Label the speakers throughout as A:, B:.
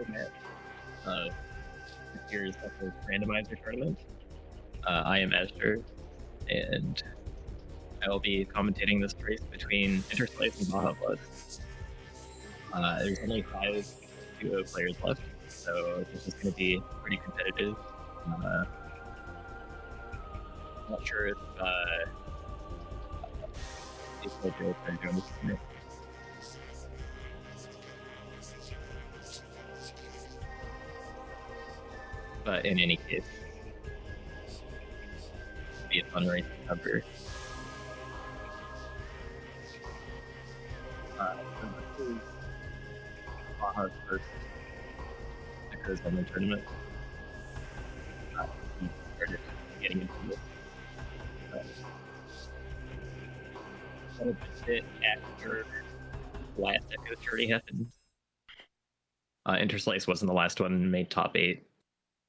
A: match of this year's Randomizer tournament. I am Esther, and I will be commentating this race between Interslice and BajaBlood. There's only 5 duo players left, so this is going to be pretty competitive. Not sure if these players are doing this tonight. But in any case, it'll be a fun race to cover. So this is Baja's first Echoes on the tournament. He started getting into this a bit after the last Echoes already happened. Interslice wasn't the last one, made top 8.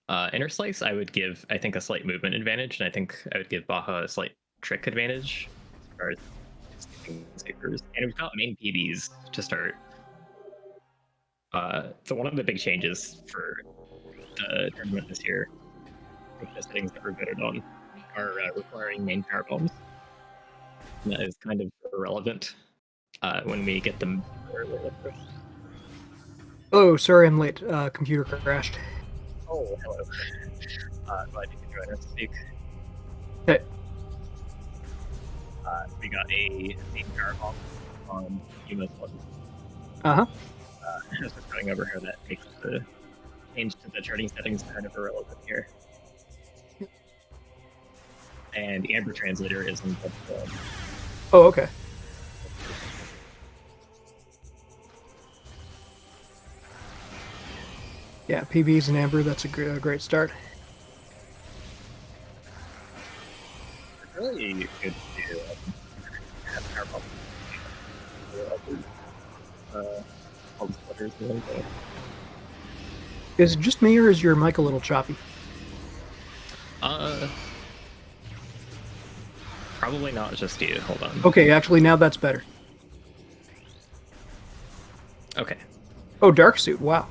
A: Interslice, I would give, I think, a slight movement advantage, and I think I would give Baja a slight trick advantage as far as skippers. And we've got main PBs to start. So one of the big changes for the tournament this year, I think the settings that we're voted on, are requiring main power bombs. And that is kind of irrelevant when we get them early like this.
B: Oh, sorry I'm late. Computer crashed.
A: Oh, hello. Glad you can join us to speak.
B: Okay.
A: We got a main power bomb on US 1.
B: Uh-huh.
A: Just going over how that makes the change to the charting settings kind of irrelevant here. And Amber Translator is in the
B: Oh, okay. Yeah, PBs and Amber, that's a great start.
A: It's really good to have power bombs.
B: Is it just me, or is your mic a little choppy?
A: Probably not just you. Hold on.
B: Okay, actually, now that's better.
A: Okay.
B: Oh, Dark Suit, wow.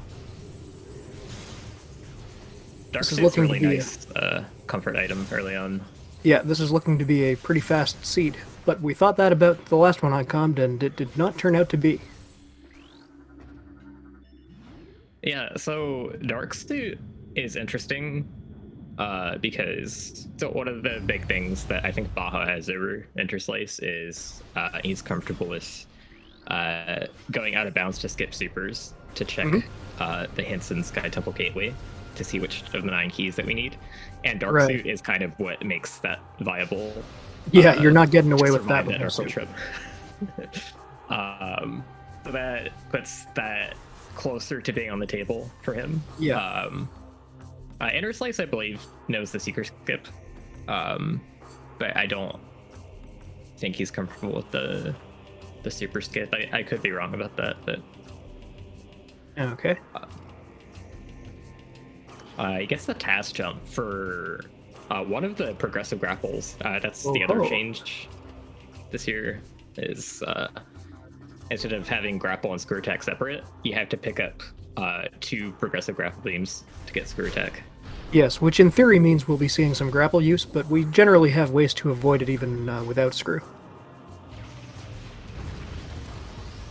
A: Dark
B: This is
A: Suit's
B: looking
A: really
B: to be
A: nice comfort item early on.
B: Yeah, this is looking to be a pretty fast seed, but we thought that about the last one I commed, and it did not turn out to be.
A: Yeah, so Dark Suit is interesting because so one of the big things that I think Baja has over Interslice is he's comfortable with going out of bounds to skip supers to check the hints in Sky Temple Gateway to see which of the 9 keys that we need. And Dark Suit is kind of what makes that viable.
B: Yeah, you're not getting away with that.
A: Trip. So that puts that closer to being on the table for him.
B: Yeah.
A: Interslice, I believe, knows the Seeker skip, but I don't think he's comfortable with the super skip. I could be wrong about that, but
B: okay.
A: I guess the task jump for one of the progressive grapples, that's the other change this year, is instead of having grapple and screw attack separate, you have to pick up 2 progressive grapple beams to get screw attack.
B: Yes, which in theory means we'll be seeing some grapple use, but we generally have ways to avoid it even without screw.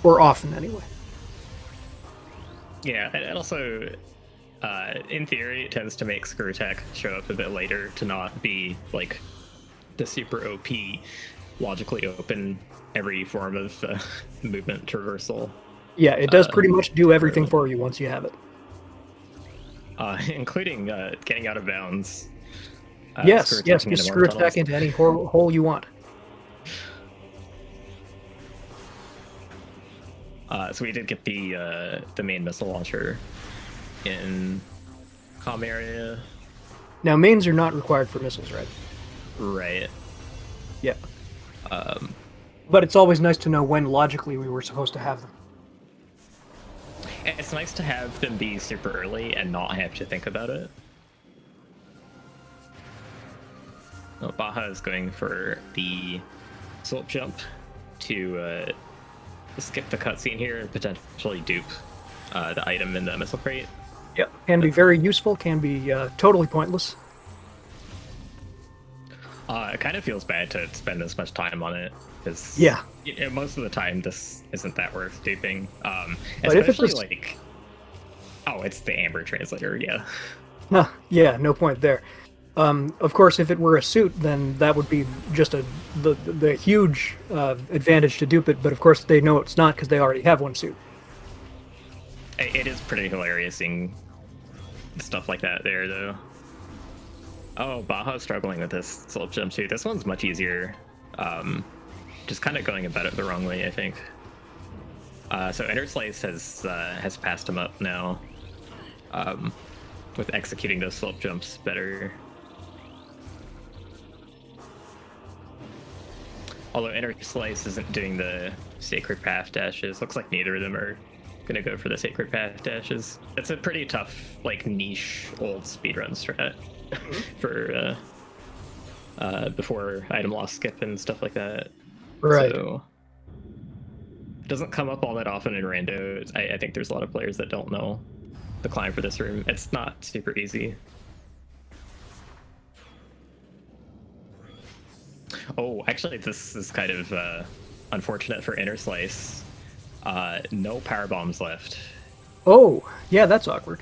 B: Or often, anyway.
A: Yeah, and also, in theory, it tends to make screw attack show up a bit later to not be, like, the super OP, logically open every form of movement traversal.
B: Yeah, it does pretty much do everything for you once you have it.
A: Including getting out of bounds.
B: Yes, just screw attack into any hole you want.
A: So we did get the main missile launcher in comm area.
B: Now, mains are not required for missiles, right?
A: Right.
B: Yeah. But it's always nice to know when logically we were supposed to have them.
A: It's nice to have them be super early and not have to think about it. Well, Baja is going for the slope jump to skip the cutscene here and potentially dupe the item in the missile crate.
B: Yep. Can be very useful, can be totally pointless.
A: It kind of feels bad to spend this much time on it because
B: Yeah.
A: most of the time this isn't that worth duping.
B: But if it
A: Especially
B: was...
A: like, oh, it's the Amber translator, yeah.
B: Huh, yeah, no point there. Of course, if it were a suit, then that would be just the huge advantage to dupe it. But of course, they know it's not because they already have one suit.
A: It is pretty hilarious seeing stuff like that there, though. Oh, Baja's struggling with this slope jump too. This one's much easier. Just kind of going about it the wrong way, I think. So Interslice has passed him up now, with executing those slope jumps better. Although Interslice isn't doing the Sacred Path dashes, looks like neither of them are gonna go for the Sacred Path dashes. It's a pretty tough, like, niche old speedrun strat for before item loss skip and stuff like that.
B: Right.
A: So it doesn't come up all that often in rando. I think there's a lot of players that don't know the climb for this room. It's not super easy. Oh, actually, this is kind of unfortunate for Interslice. No power bombs left.
B: Oh, yeah, that's awkward.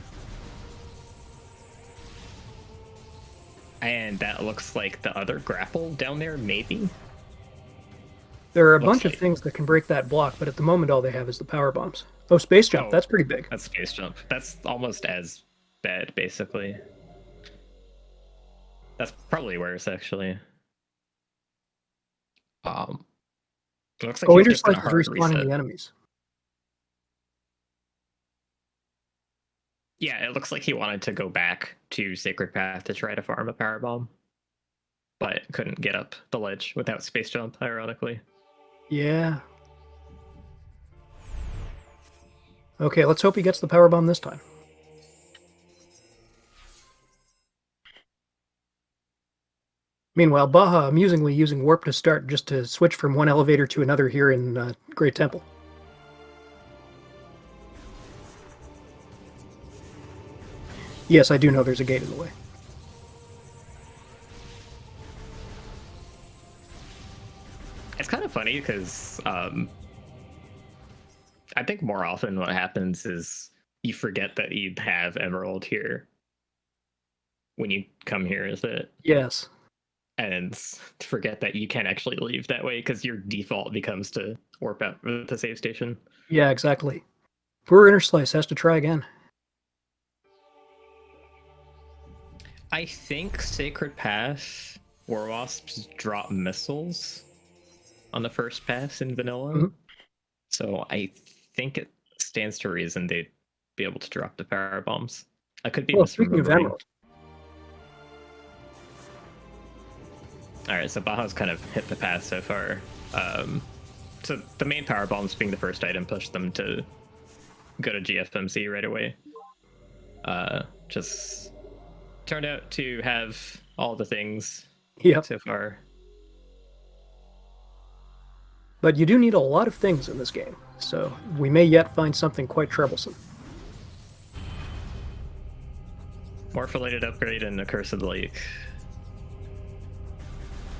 A: And that looks like the other grapple down there, maybe?
B: There are a
A: Looks
B: bunch
A: like...
B: of things that can break that block, but at the moment all they have is the power bombs. Oh, space jump, that's pretty big.
A: That's space jump. That's almost as bad, basically. That's probably worse, actually. It looks like
B: Oh,
A: he's just gonna
B: Interslice is
A: hard
B: respawning
A: reset.
B: the enemies.
A: Yeah, it looks like he wanted to go back to Sacred Path to try to farm a power bomb, but couldn't get up the ledge without space jump, ironically.
B: Yeah. Okay, let's hope he gets the power bomb this time. Meanwhile, Baja amusingly using warp to start just to switch from one elevator to another here in Great Temple. Yes, I do know there's a gate in the way.
A: It's kind of funny because I think more often what happens is you forget that you have Emerald here when you come here, is it?
B: Yes.
A: And forget that you can actually leave that way because your default becomes to warp out of the save station.
B: Yeah, exactly. Poor Interslice has to try again.
A: I think Sacred Path War Wasps drop missiles on the first pass in vanilla.
B: Mm-hmm.
A: So I think it stands to reason they'd be able to drop the power bombs. I could be
B: Speaking of
A: misremembering.
B: Emerald.
A: Alright, so Baja's kind of hit the path so far. So the main power bombs being the first item pushed them to go to GFMC right away. Just turned out to have all the things so far.
B: But you do need a lot of things in this game, so we may yet find something quite troublesome.
A: Morph-related upgrade and Accursed Lake.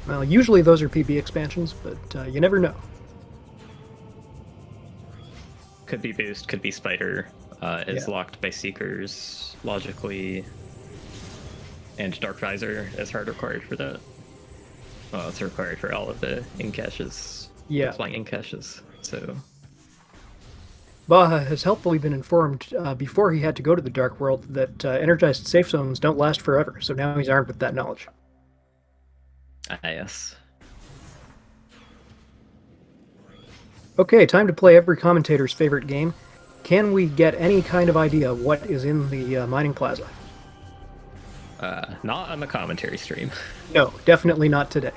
B: Well, usually those are PB expansions, but you never know.
A: Could be boost, could be spider. Is locked by seekers logically, and dark visor is hard required for that. Well, it's required for all of the in caches.
B: Yeah,
A: flying in caches. So
B: Baja has helpfully been informed before he had to go to the Dark World that energized safe zones don't last forever. So now he's armed with that knowledge.
A: Yes.
B: Okay, time to play every commentator's favorite game. Can we get any kind of idea what is in the mining plaza?
A: Not on the commentary stream.
B: No, definitely not today.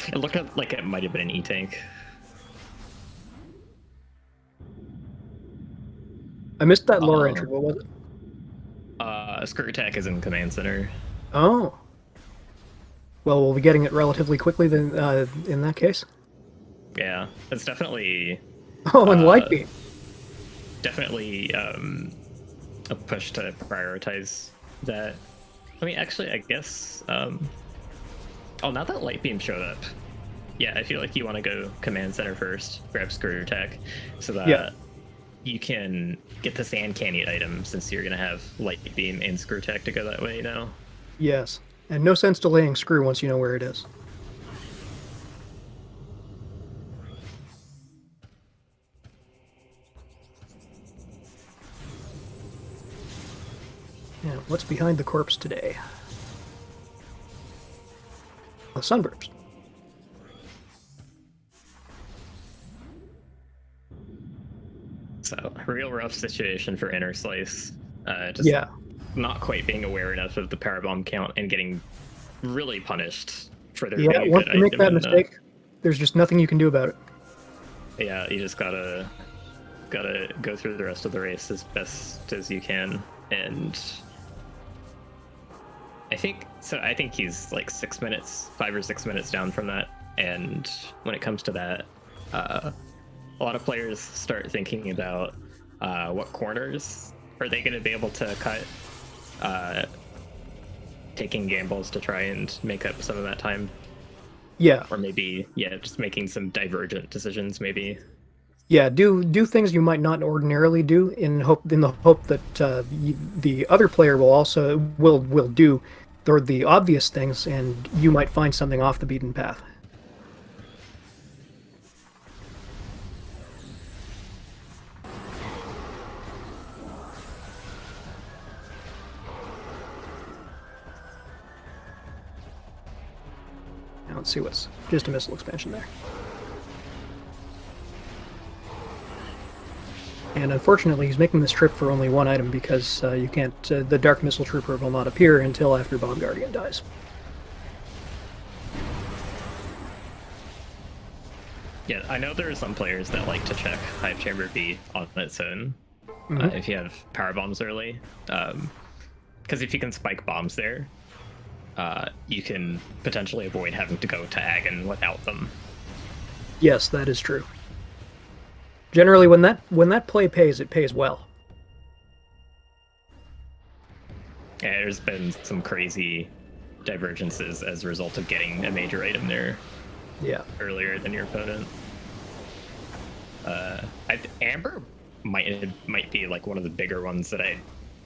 A: It looked like it might have been an E-tank.
B: I missed that lore entry. What was it?
A: Skirt attack is in command center.
B: Oh. Well, we'll be getting it relatively quickly then. In that case.
A: Yeah, it's definitely.
B: Oh, and light beam.
A: definitely a push to prioritize that. I mean, actually, I guess. Oh, now that Light Beam showed up, yeah, I feel like you want to go Command Center first, grab Screw Attack, so that you can get the Sand Canyon item, since you're gonna have Light Beam and Screw Attack to go that way now.
B: Yes, and no sense delaying Screw once you know where it is. Now, what's behind the corpse today? A sunburst.
A: So, real rough situation for Interslice. Just not quite being aware enough of the power bomb count and getting really punished for their
B: Yeah, once you make that mistake, there's just nothing you can do about it.
A: Yeah, you just gotta go through the rest of the race as best as you can, and I think he's like 6 minutes, 5 or 6 minutes down from that. And when it comes to that, a lot of players start thinking about what corners are they going to be able to cut, taking gambles to try and make up some of that time.
B: Yeah.
A: Or maybe, just making some divergent decisions, maybe.
B: Yeah, do things you might not ordinarily do in the hope that the other player will do the obvious things, and you might find something off the beaten path. Now let's see what's just a missile expansion there. And unfortunately, he's making this trip for only one item because you can't. The Dark Missile Trooper will not appear until after Bomb Guardian dies.
A: Yeah, I know there are some players that like to check Hive Chamber B on its own if you have power bombs early, because if you can spike bombs there, you can potentially avoid having to go to Agon without them.
B: Yes, that is true. Generally, when that play pays, it pays well.
A: Yeah, there's been some crazy divergences as a result of getting a major item there.
B: Yeah.
A: Earlier than your opponent. Amber might be like one of the bigger ones that I've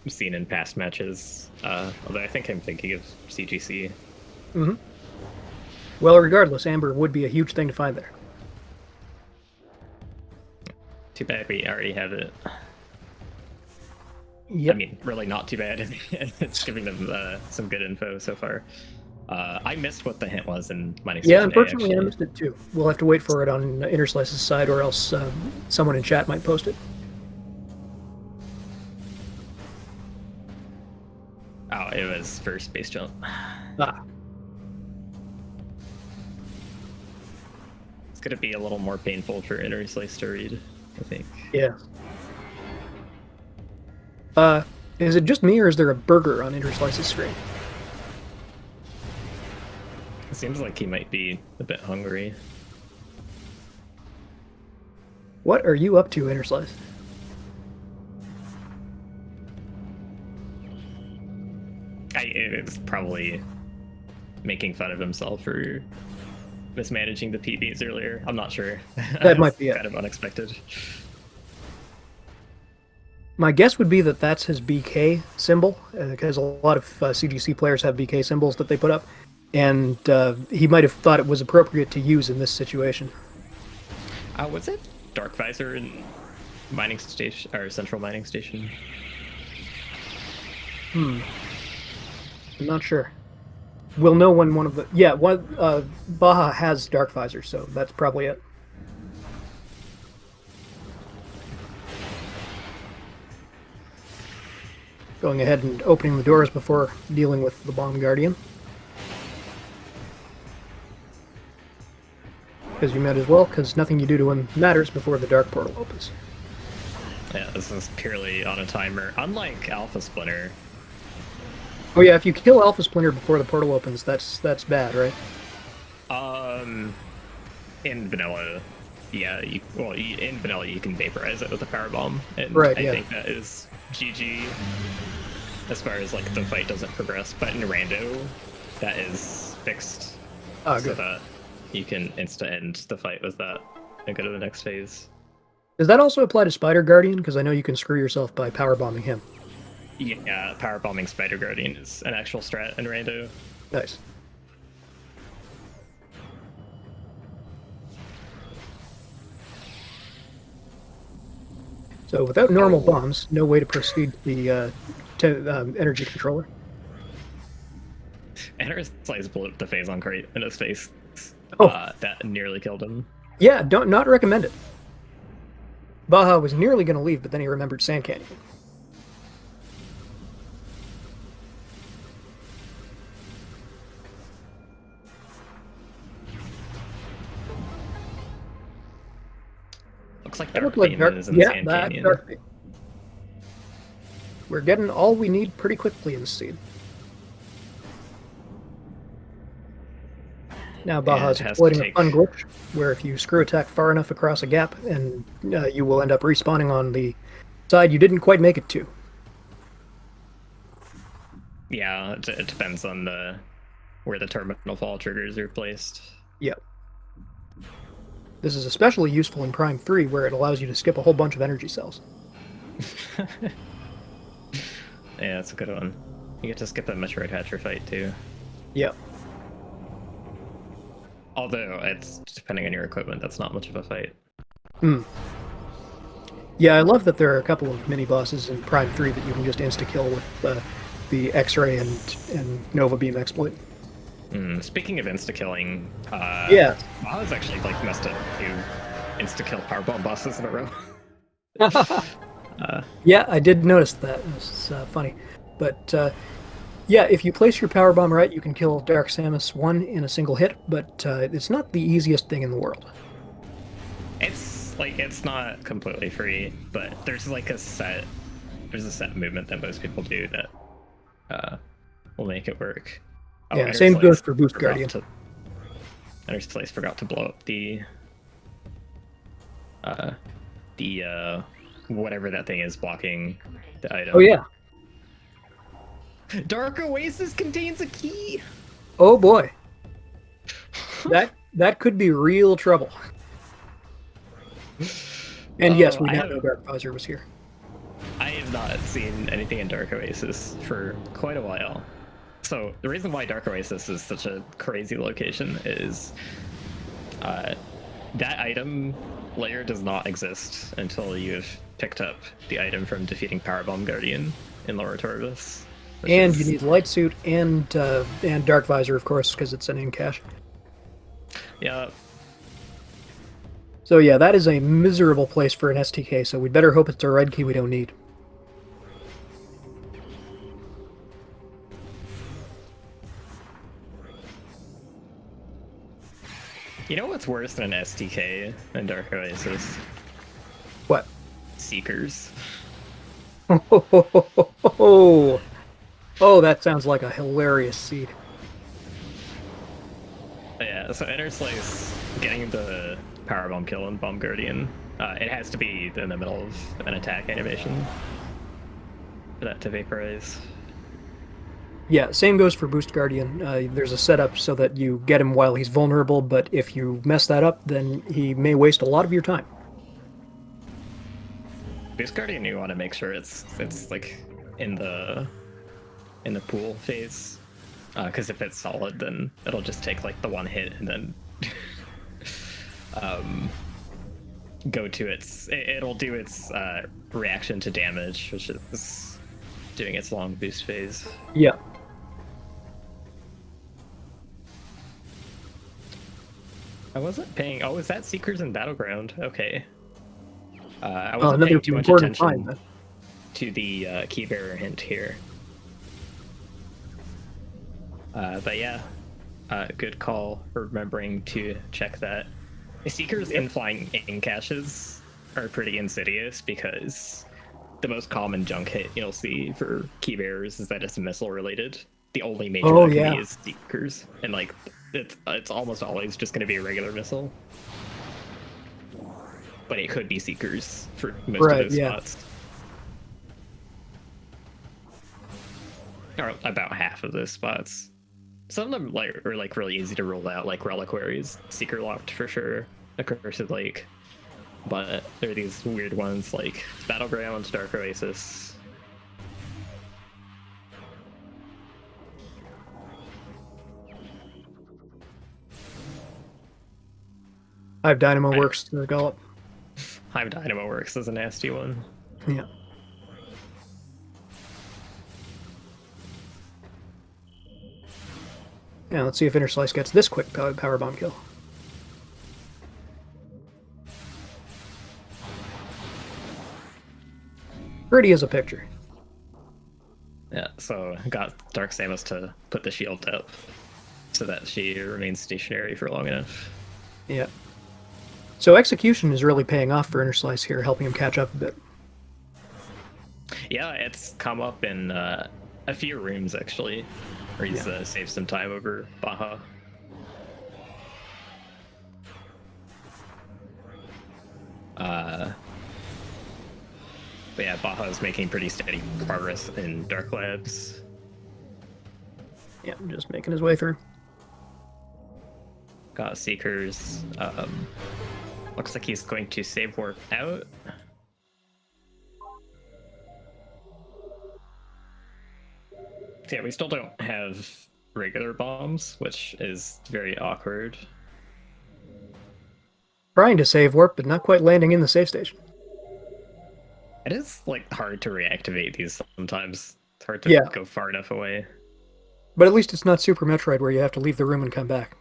A: seen in past matches. Although I think I'm thinking of CGC.
B: Mm-hmm. Well, regardless, Amber would be a huge thing to find there.
A: Too bad we already have it.
B: Yep.
A: I mean, really not too bad. It's giving them some good info so far. I missed what the hint was in Mining Station.
B: Yeah, unfortunately, I missed it too. We'll have to wait for it on Interslice's side, or else someone in chat might post it.
A: Oh, it was for Space Jump.
B: Ah.
A: It's gonna be a little more painful for Interslice to read, I think.
B: Yeah. Is it just me, or is there a burger on Interslice's screen?
A: It seems like he might be a bit hungry.
B: What are you up to, Interslice?
A: It's probably making fun of himself for mismanaging the PBs earlier. I'm not sure.
B: That might be it.
A: Kind of unexpected.
B: My guess would be that that's his BK symbol, because a lot of CGC players have BK symbols that they put up, and he might have thought it was appropriate to use in this situation.
A: Was it Dark Visor in Mining Station, or Central Mining Station?
B: I'm not sure. We'll know when one of the... Yeah, Baja has Dark Visor, so that's probably it. Going ahead and opening the doors before dealing with the Bomb Guardian. Because you might as well, because nothing you do to him matters before the Dark Portal opens.
A: Yeah, this is purely on a timer. Unlike Alpha Splinter.
B: Oh yeah, if you kill Alpha Splinter before the portal opens, that's bad, right?
A: In vanilla, yeah, in vanilla you can vaporize it with a power bomb, and
B: Right,
A: I
B: yeah.
A: think that is GG as far as like the fight doesn't progress. But in rando, that is fixed,
B: Oh,
A: so
B: good.
A: that you can insta end the fight with that and go to the next phase.
B: Does that also apply to Spider Guardian? Because I know you can screw yourself by power bombing him.
A: Yeah, power bombing Spider Guardian is an actual strat in rando.
B: Nice. So without normal
A: Oh.
B: bombs, no way to proceed the energy controller.
A: Interslice blew up the phase crate in his face.
B: Oh.
A: That nearly killed him.
B: Yeah, don't not recommend it. Baja was nearly going to leave, but then he remembered Sand Canyon.
A: Looks like
B: That
A: Dark
B: looked like
A: Beam
B: Dark.
A: is in
B: Yeah,
A: Sand
B: that
A: Canyon.
B: Dark Beam. We're getting all we need pretty quickly in the seed. Now Baja's exploiting a fun glitch, where if you screw attack far enough across a gap, and you will end up respawning on the side you didn't quite make it to.
A: Yeah, it depends on where the terminal fall triggers are placed.
B: Yep. This is especially useful in Prime 3, where it allows you to skip a whole bunch of energy cells.
A: Yeah, that's a good one. You get to skip that Metroid Hatcher fight, too.
B: Yep.
A: Although, it's depending on your equipment, that's not much of a fight.
B: Hmm. Yeah, I love that there are a couple of mini-bosses in Prime 3 that you can just insta-kill with the X-Ray and Nova Beam exploit.
A: Speaking of insta-killing,
B: yeah.
A: Baja's actually like messed up to insta-kill powerbomb bosses in a row.
B: Yeah, I did notice that. It was funny. But yeah, if you place your power bomb right, you can kill Dark Samus 1 in a single hit, but it's not the easiest thing in the world.
A: It's not completely free, but there's a set movement that most people do that will make it work. Oh,
B: yeah, same goes for Boost Guardian.
A: Interslice forgot to blow up the whatever that thing is blocking the item.
B: Oh yeah.
A: Dark Oasis contains a key.
B: Oh boy. that could be real trouble. And yes, we now know Dark Visor was here.
A: I have not seen anything in Dark Oasis for quite a while. So the reason why Dark Oasis is such a crazy location is that item layer does not exist until you have picked up the item from defeating Powerbomb Guardian in Lower Torvus.
B: And you need Light Suit and Dark Visor, of course, because it's an in-cache.
A: Yeah.
B: So yeah, that is a miserable place for an STK, so we better hope it's a red key we don't need.
A: You know what's worse than an STK in Dark Oasis?
B: What?
A: Seekers.
B: Oh, that sounds like a hilarious seed.
A: Yeah, so Interslice getting the Powerbomb kill on Bomb Guardian, it has to be in the middle of an attack animation for that to vaporize.
B: Yeah, same goes for Boost Guardian. There's a setup so that you get him while he's vulnerable, but if you mess that up, then he may waste a lot of your time.
A: Boost Guardian, you want to make sure it's like in the pool phase, because if it's solid, then it'll just take like the one hit and then go to it'll do its reaction to damage, which is doing its long boost phase.
B: Yeah.
A: I wasn't paying. Oh, is that Seekers in Battleground? Okay. I wasn't
B: another
A: paying too much
B: important
A: attention
B: find,
A: to the key bearer hint here. But yeah, good call for remembering to check that. Seekers in flying in caches are pretty insidious because the most common junk hit you'll see for key bearers is that it's missile related. The only major that can be is Seekers, and like it's almost always just going to be a regular missile. but it could be Seekers for most
B: Right,
A: of those
B: yeah.
A: spots. Or about half of those spots. Some of them are like really easy to roll out, like Reliquaries, Seeker locked for sure, Accursed Lake. But there are these weird ones like Battleground, Dark Oasis.
B: Hive Dynamo works to the gallop.
A: Hive Dynamo works as a nasty one.
B: Yeah. Yeah, let's see if Interslice gets this quick power bomb kill. Pretty as a picture.
A: Yeah, so got Dark Samus to put the shield up so that she remains stationary for long enough.
B: Yeah. So execution is really paying off for Interslice here, helping him catch up a bit.
A: Yeah, it's come up in a few rooms actually, where he's saved some time over Baja. But yeah, Baja's making pretty steady progress in Dark Labs.
B: Yeah, just making his way through.
A: Got Seekers. Looks like he's going to save warp out. So yeah, we still don't have regular bombs, which is very awkward.
B: Trying to save warp, but not quite landing in the save station.
A: It is like hard to reactivate these sometimes. It's hard to go far enough away.
B: But at least it's not Super Metroid where you have to leave the room and come back.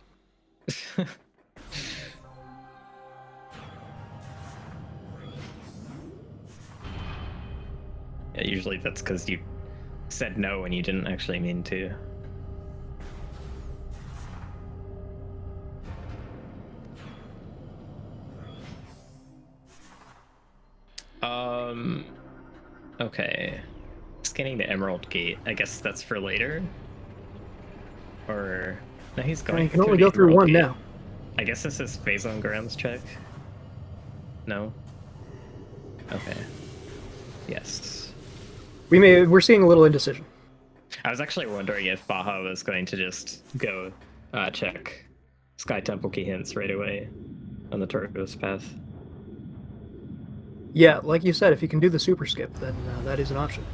A: Yeah, usually that's because you said no and you didn't actually mean to. Okay. Scanning the Emerald Gate. I guess that's for later. Or no, he's going.
B: You can only go through one now.
A: I guess this is phase on grounds check. No. Okay. Yes.
B: We're seeing a little indecision.
A: I was actually wondering if Baja was going to just go check Sky Temple key hints right away on the Tortoise path.
B: Yeah, like you said, if you can do the super skip, then that is an option.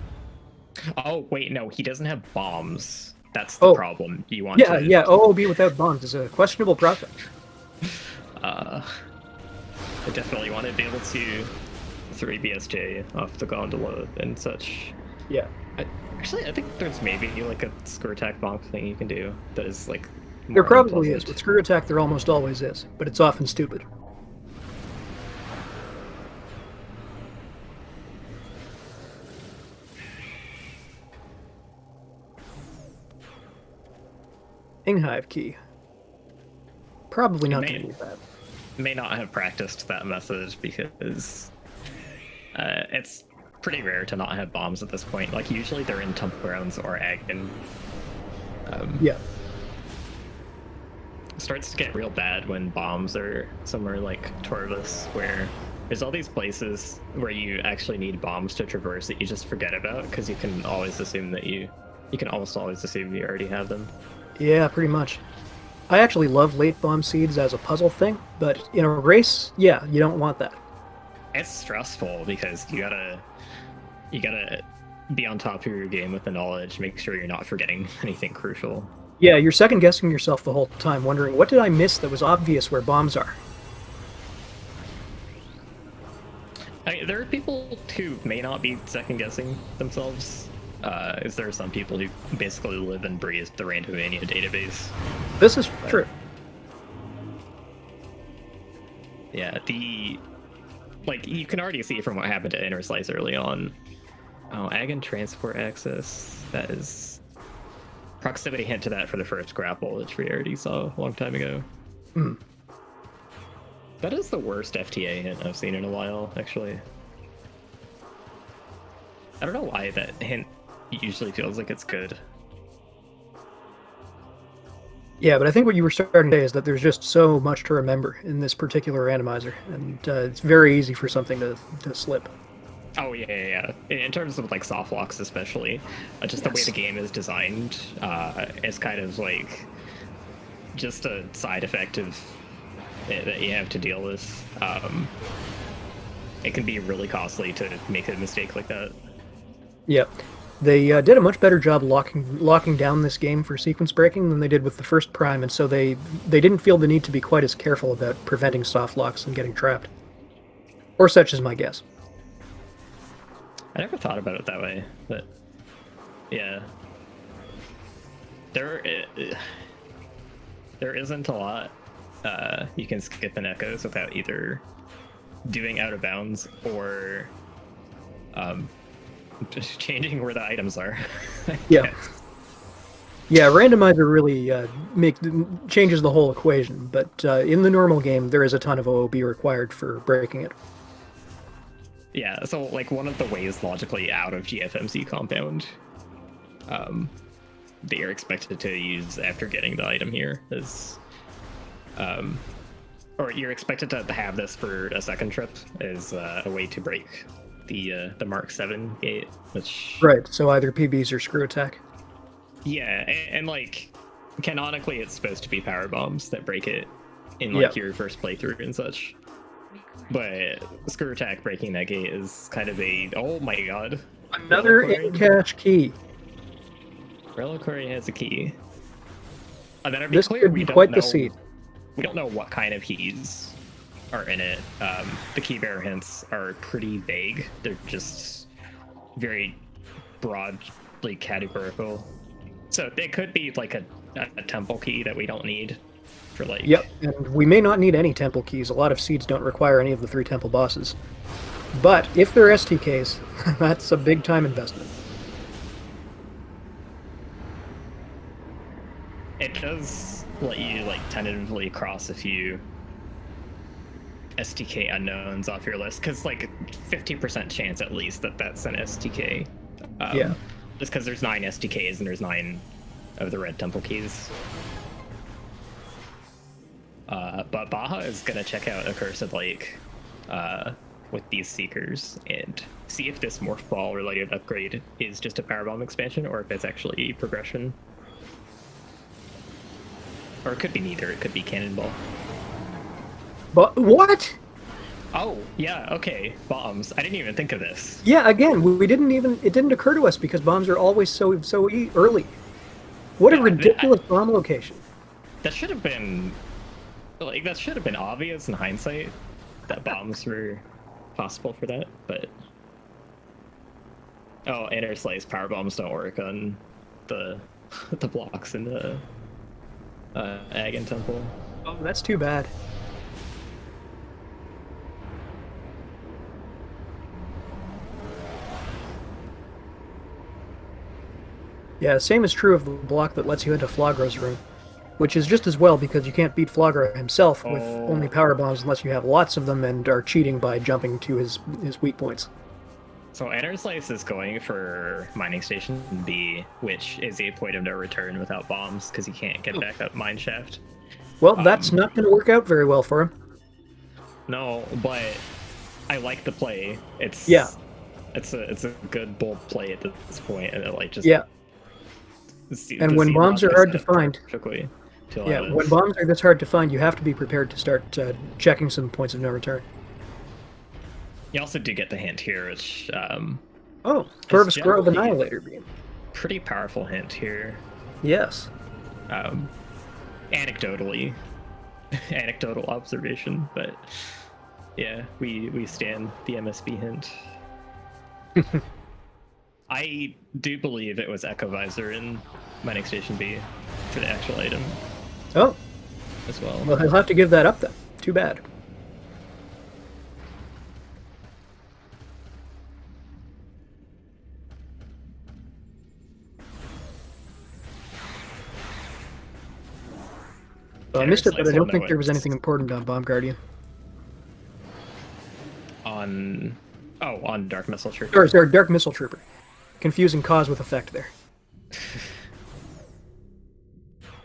A: Oh wait, no, he doesn't have bombs. That's the problem. You want to...
B: Yeah, OOB without bombs is a questionable prospect.
A: I definitely want to be able to 3BSJ off the gondola and such.
B: Yeah.
A: Actually, I think there's maybe like a screw attack bomb thing you can do that is like...
B: There probably is. With screw attack, there almost always is, but it's often stupid. Hive key. Probably not going to use that.
A: May not have practiced that method because it's pretty rare to not have bombs at this point. Like usually they're in Temple Grounds or Aghanim.
B: Yeah.
A: It starts to get real bad when bombs are somewhere like Torvus, where there's all these places where you actually need bombs to traverse that you just forget about because you can always assume that you can almost always assume you already have them.
B: Yeah, pretty much. I actually love late bomb seeds as a puzzle thing, but in a race, yeah, you don't want that.
A: It's stressful because you gotta be on top of your game with the knowledge, make sure you're not forgetting anything crucial.
B: Yeah, you're second guessing yourself the whole time, wondering what did I miss that was obvious where bombs are.
A: I mean, there are people who may not be second guessing themselves. Is there some people who basically live and breathe the Randomania database?
B: This is true.
A: Yeah, like you can already see from what happened to Interslice early on. Oh, Aghanim transport access. That is proximity hint to that for the first grapple, which we already saw a long time ago. That is the worst FTA hint I've seen in a while, actually. I don't know why that hint usually feels like it's good.
B: Yeah, but I think what you were starting to say is that there's just so much to remember in this particular randomizer, and it's very easy for something to slip.
A: Oh yeah. In terms of like soft locks, especially, just the way the game is designed, is kind of like just a side effect of it that you have to deal with. It can be really costly to make a mistake like that.
B: Yeah. They did a much better job locking down this game for sequence breaking than they did with the first Prime, and so they didn't feel the need to be quite as careful about preventing soft locks and getting trapped. Or such is my guess.
A: I never thought about it that way, but yeah, there isn't a lot you can skip in echoes without either doing out of bounds or just changing where the items are.
B: Yeah. Yeah, randomizer really changes the whole equation, but in the normal game, there is a ton of OOB required for breaking it.
A: Yeah, so like one of the ways logically out of GFMC compound that you're expected to use after getting the item here is or you're expected to have this for a second trip is a way to break the Mark 7 gate, which
B: Right, so either PBs or screw attack.
A: yeah, and like canonically it's supposed to be power bombs that break it in like your first playthrough and such. But screw attack breaking that gate is kind of a oh my god.
B: Another in-cache key.
A: Reliquary has a key. And then
B: This could be quite the seed.
A: We don't know what kind of keys are in it. The key bearer hints are pretty vague. They're just very broadly categorical. So it could be like a temple key that we don't need for like...
B: Yep, and we may not need any temple keys. A lot of seeds don't require any of the 3 temple bosses. But if they're STKs, that's a big time investment.
A: It does let you like tentatively cross a few STK unknowns off your list, because like 50% chance at least that that's an STK.
B: Yeah.
A: Just because there's 9 STKs and there's 9 of the red temple keys. But Baja is gonna check out Accursed Lake with these seekers and see if this Morph Ball related upgrade is just a powerbomb expansion or if it's actually progression. Or it could be neither. It could be Cannonball.
B: But what?
A: Oh, yeah, okay. Bombs. I didn't even think of this.
B: Yeah, again, we didn't even... It didn't occur to us because bombs are always so early. What a ridiculous bomb location.
A: That should have been... Like, that should have been obvious in hindsight that bombs were possible for that, but... Oh, Interslice power bombs don't work on the blocks in the Agon Temple.
B: Oh, that's too bad. Yeah, same is true of the block that lets you into Flagra's room, which is just as well because you can't beat Flagra himself with only power bombs unless you have lots of them and are cheating by jumping to his weak points.
A: So Interslice is going for Mining Station B, which is a point of no return without bombs because he can't get back up Mine Shaft.
B: Well, that's not going to work out very well for him.
A: No, but I like the play. It's it's a good bold play at this point, and it like just
B: And when bombs are hard to find, when bombs are this hard to find, you have to be prepared to start checking some points of no return.
A: You also do get the hint here, which
B: Corvus Grove Annihilator Beam.
A: Pretty powerful hint here.
B: Yes.
A: Anecdotally, anecdotal observation, but yeah, we stand the MSB hint. I do believe it was Echo Visor in Mining Station B for the actual item.
B: Oh.
A: As well.
B: Well, he'll have to give that up then. Too bad. I missed it, but I don't think there was anything important on Bomb Guardian.
A: On Dark Missile Trooper.
B: Or sorry, Dark Missile Trooper. Confusing cause with effect there.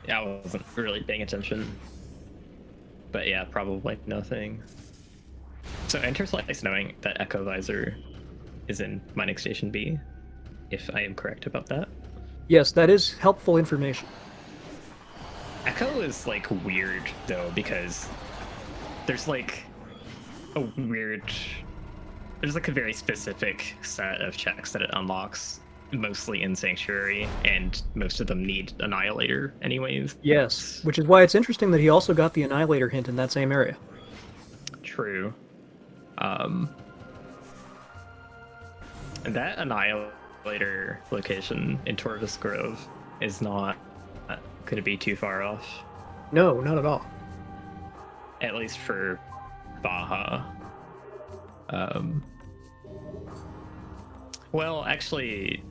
A: I wasn't really paying attention. But yeah, probably nothing. So Interslice knowing that Echo Visor is in mining station B, if I am correct about that.
B: Yes, that is helpful information.
A: Echo is like weird though, because there's like a weird, there's like a very specific set of checks that it unlocks, mostly in Sanctuary, and most of them need Annihilator anyways.
B: Yes, which is why it's interesting that he also got the Annihilator hint in that same area.
A: True. That Annihilator location in Torvis Grove is not going to be too far off.
B: No, not at all.
A: At least for Baja. Well, actually,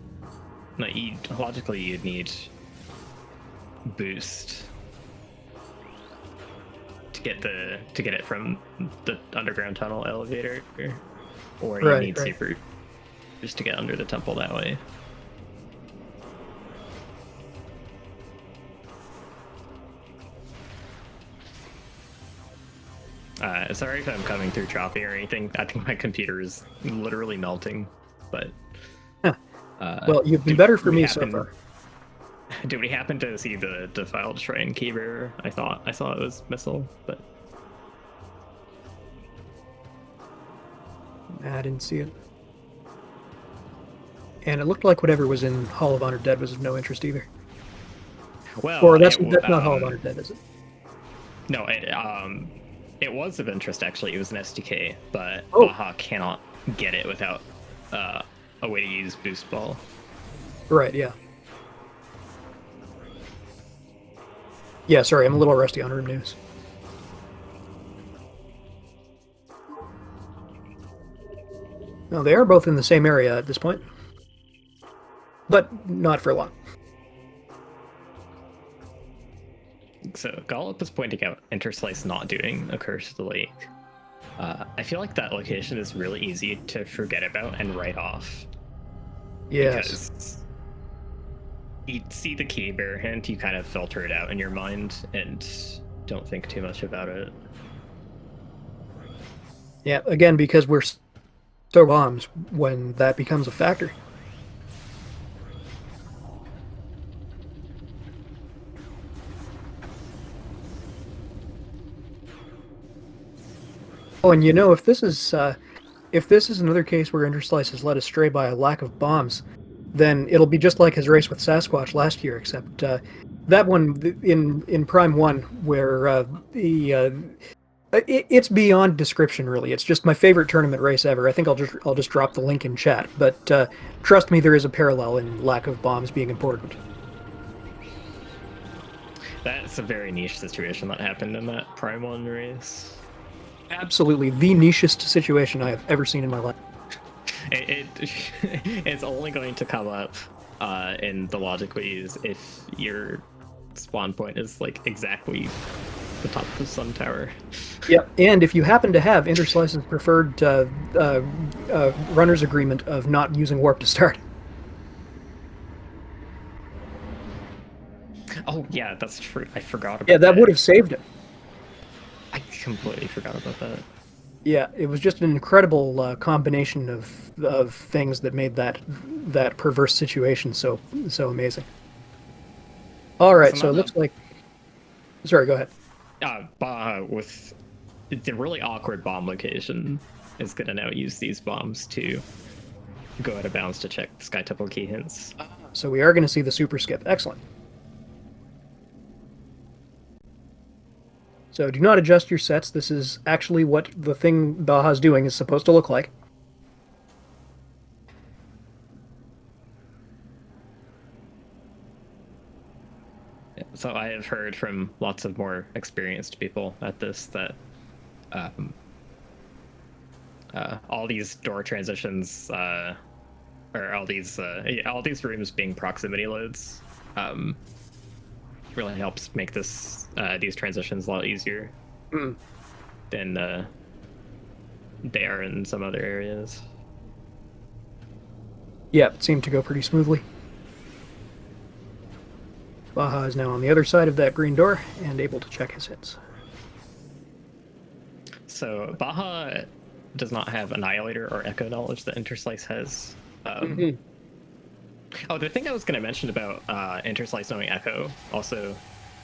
A: no, logically you'd need boost to get it from the underground tunnel elevator, or you need super just to get under the temple that way. Sorry if I'm coming through choppy or anything. I think my computer is literally melting, but
B: well, you've been better for me so far.
A: Did we happen to see the defiled shrine keybearer? I thought I saw it was missile, but
B: I didn't see it. And it looked like whatever was in Hall of Honor Dead was of no interest either.
A: Well,
B: or that's not Hall of Honor Dead, is it?
A: No, it was of interest actually. It was an SDK, but Baja cannot get it without a way to use Boost Ball.
B: Right, yeah. Yeah, sorry, I'm a little rusty on room news. No, they are both in the same area at this point. But not for long.
A: So Gollop is pointing out Interslice not doing a Curse of the Lake. I feel like that location is really easy to forget about and write off.
B: Yes.
A: Because you see the key bear hint, you kind of filter it out in your mind and don't think too much about it.
B: Yeah, again, because we're so bombs when that becomes a factor. Oh, and you know, if this is another case where Interslice is led astray by a lack of bombs, then it'll be just like his race with Sasquatch last year, except that one in Prime 1, where it's beyond description, really. It's just my favorite tournament race ever. I think I'll just drop the link in chat, but trust me, there is a parallel in lack of bombs being important.
A: That's a very niche situation that happened in that Prime 1 race.
B: Absolutely the nichest situation I have ever seen in my life.
A: It's only going to come up in the logic we use if your spawn point is like exactly the top of the sun tower.
B: Yep, and if you happen to have Interslice's preferred runner's agreement of not using warp to start.
A: Oh yeah, that's true. I forgot about that.
B: Yeah, that would have saved him.
A: I completely forgot about that.
B: Yeah, it was just an incredible combination of things that made that perverse situation so amazing. All right, so it looks like. Sorry, go ahead.
A: With the really awkward bomb location, is going to now use these bombs to go out of bounds to check Sky Temple key hints.
B: So we are going to see the super skip. Excellent. So do not adjust your sets. This is actually what the thing Baja's doing is supposed to look like.
A: So I have heard from lots of more experienced people at this that all these door transitions, or all these rooms being proximity loads, really helps make these transitions a lot easier than they are in some other areas.
B: Yeah, it seemed to go pretty smoothly. Baja is now on the other side of that green door and able to check his hits.
A: So Baja does not have Annihilator or Echo knowledge that Interslice has. Oh, the thing I was going to mention about Interslice knowing Echo also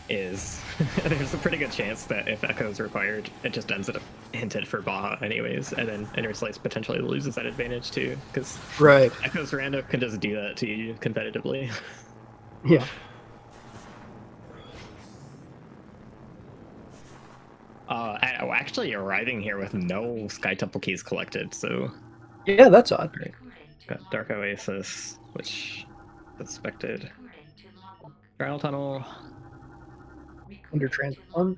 A: is there's a pretty good chance that if Echo is required, it just ends up hinted for Baja anyways, and then Interslice potentially loses that advantage too, because
B: Right.
A: Echo's rando can just do that to you competitively.
B: Yeah.
A: Actually arriving here with no Sky Temple keys collected, so
B: Yeah, that's odd.
A: right. Got Dark Oasis, which expected. Trial Tunnel.
B: Under Transit 1.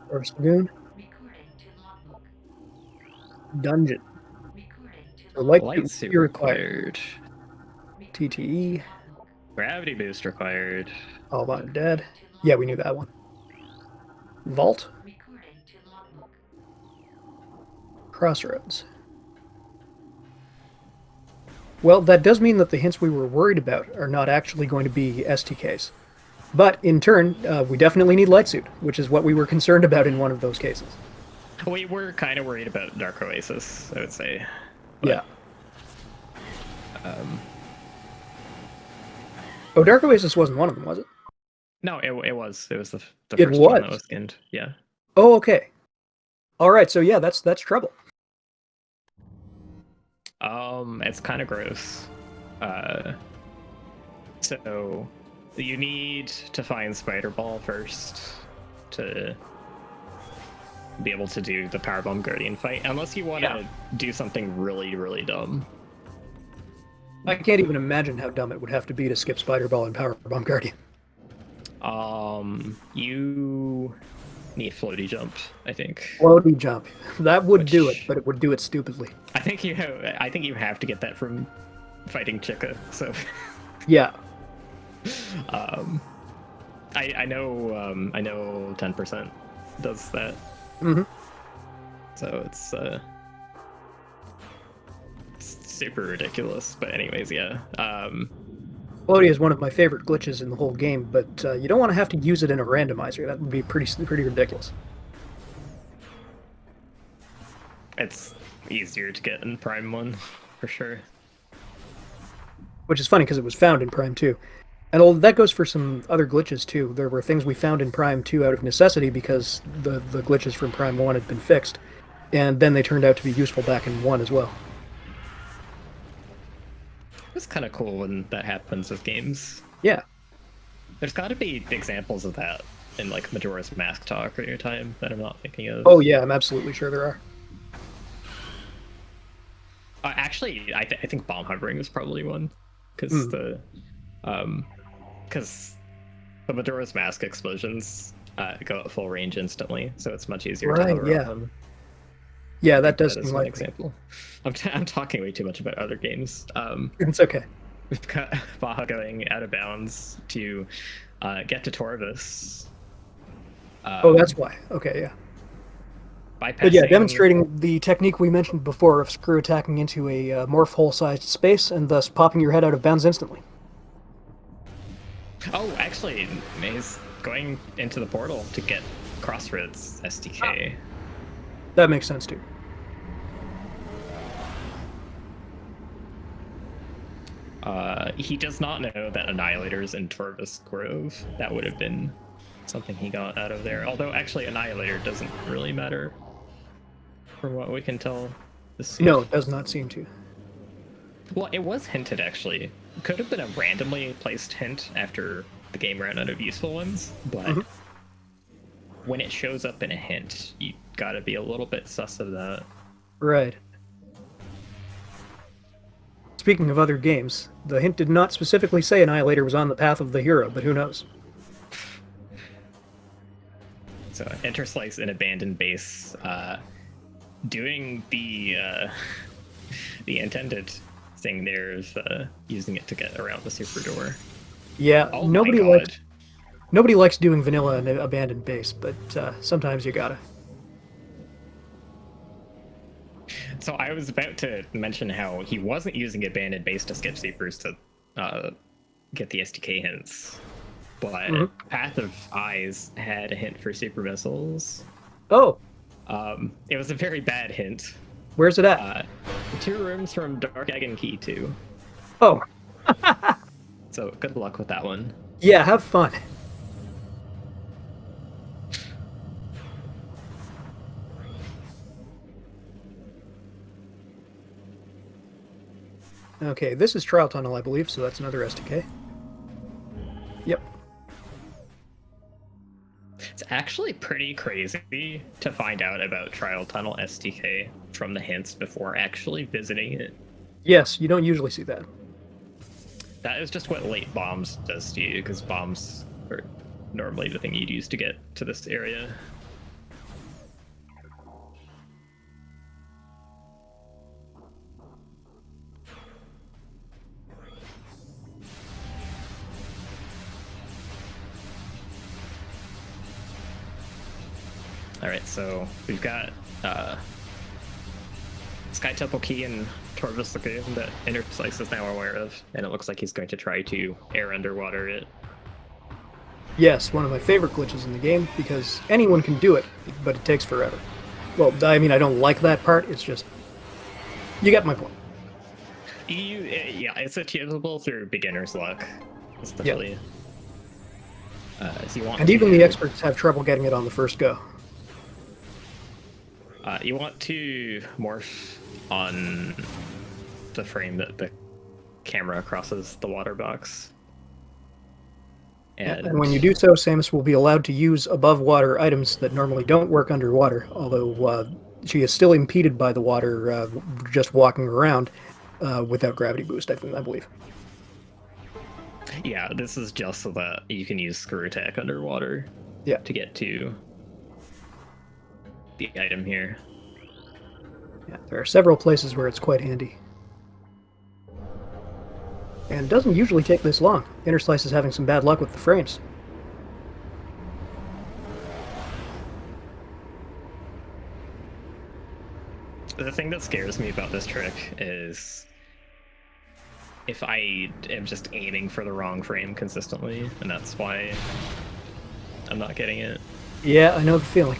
B: Forest Lagoon. Dungeon. So light
A: Light
B: suit
A: suit required.
B: TTE.
A: Gravity boost required.
B: All About Dead. Yeah, we knew that one. Vault. Crossroads. Well, that does mean that the hints we were worried about are not actually going to be STKs. But in turn, we definitely need light suit, which is what we were concerned about in one of those cases.
A: We were kind of worried about Dark Oasis, I would say. But,
B: Yeah. Oh, Dark Oasis wasn't one of them, was it?
A: No, it was. It was the
B: It
A: first one
B: was?
A: that was skinned. Yeah.
B: Oh, okay. All right, so yeah, that's trouble.
A: It's kind of gross. So you need to find Spider Ball first to be able to do the Powerbomb Guardian fight, unless you want to do something really, really dumb.
B: I can't even imagine how dumb it would have to be to skip Spider Ball and Powerbomb Guardian.
A: You need floaty jump, I think.
B: Floaty jump. That would do it, but it would do it stupidly.
A: I think you have to get that from fighting Chica. So
B: yeah.
A: I know 10% does that.
B: Mm-hmm.
A: So it's super ridiculous. But anyways, yeah.
B: Floaty is one of my favorite glitches in the whole game, but you don't want to have to use it in a randomizer. That would be pretty ridiculous.
A: It's easier to get in Prime 1, for sure.
B: Which is funny because it was found in Prime 2. And that goes for some other glitches too. There were things we found in Prime 2 out of necessity because the glitches from Prime 1 had been fixed. And then they turned out to be useful back in 1 as well.
A: It's kind of cool when that happens with games.
B: Yeah.
A: There's got to be examples of that in like Majora's Mask talk or your time that I'm not thinking of.
B: Oh yeah, I'm absolutely sure there are.
A: Actually, I think bomb hovering is probably one, because the Majora's Mask explosions go at full range instantly, so it's much easier to hover
B: yeah.
A: up them.
B: Yeah, that does
A: That
B: seem
A: is one
B: like
A: example. I'm talking way too much about other games.
B: It's okay.
A: We've got Baja going out of bounds to get to Torvis.
B: Oh, that's why. Okay, yeah.
A: Bypassing...
B: But yeah, demonstrating the technique we mentioned before of screw attacking into a morph hole-sized space and thus popping your head out of bounds instantly.
A: Oh, actually, he's going into the portal to get Crossroads SDK.
B: That makes sense too.
A: He does not know that Annihilator's in Torvis Grove. That would have been something he got out of there. Although, actually, Annihilator doesn't really matter, from what we can tell.
B: No, it does not seem to.
A: Well, it was hinted, actually. Could have been a randomly placed hint after the game ran out of useful ones, but when it shows up in a hint, you gotta be a little bit sus of that.
B: Right. Speaking of other games, the hint did not specifically say Annihilator was on the path of the hero, but who knows?
A: So, Interslice in Abandoned Base, doing the intended thing there is using it to get around the super door.
B: Yeah,
A: oh
B: nobody likes doing vanilla in Abandoned Base, but sometimes you gotta.
A: So I was about to mention how he wasn't using Abandoned Base to skip supers to get the SDK hints. but
B: Mhm.
A: Path of Eyes had a hint for super missiles.
B: Oh,
A: It was a very bad hint.
B: where's it at?
A: 2 rooms from Dark Egg and Key 2.
B: Oh,
A: So good luck with that one.
B: yeah, have fun. Okay, this is Trial Tunnel, I believe, so that's another STK. Yep.
A: It's actually pretty crazy to find out about Trial Tunnel STK from the hints before actually visiting it.
B: Yes, you don't usually see that.
A: That is just what late bombs does to you, because bombs are normally the thing you'd use to get to this area. Alright, so we've got Sky Temple Key and Torvus Lagoon that Interslice is now aware of, and it looks like he's going to try to air underwater it.
B: Yes, one of my favorite glitches in the game, because anyone can do it, but it takes forever. Well, I mean, I don't like that part, it's just... You get my point.
A: Yeah, it's achievable through beginner's luck, especially. So you want
B: And even the experts have trouble getting it on the first go.
A: You want to morph on the frame that the camera crosses the water box.
B: And when you do so, Samus will be allowed to use above water items that normally don't work underwater, although she is still impeded by the water just walking around without gravity boost, I believe.
A: Yeah, this is just so that you can use screw attack underwater to get to the item here.
B: Yeah, there are several places where it's quite handy. And it doesn't usually take this long. Interslice is having some bad luck with the frames.
A: The thing that scares me about this trick is if I am just aiming for the wrong frame consistently, and that's why I'm not getting it.
B: Yeah, I know the feeling.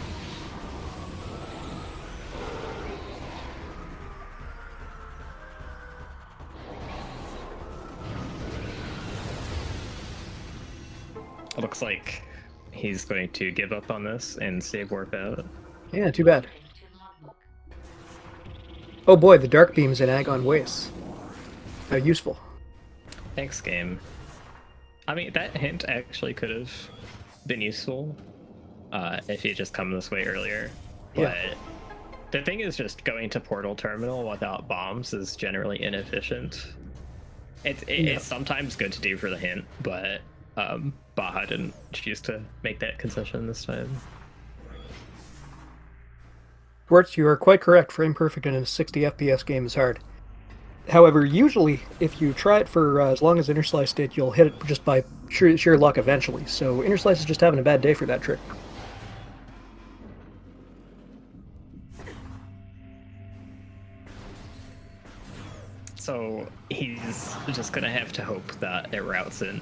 A: It looks like he's going to give up on this and save warp out.
B: Yeah, too bad. Oh boy, the dark beams in Agon Wastes. How useful.
A: Thanks, game. I mean, that hint actually could have been useful if he had just come this way earlier. But the thing is, just going to Portal Terminal without bombs is generally inefficient. It's sometimes good to do for the hint, but Baja didn't choose to make that concession this time.
B: Schwartz, you are quite correct. Frame perfect in a 60 FPS game is hard. However, usually, if you try it for as long as Interslice did, you'll hit it just by sheer luck eventually. So Interslice is just having a bad day for that trick.
A: So he's just gonna have to hope that it routes in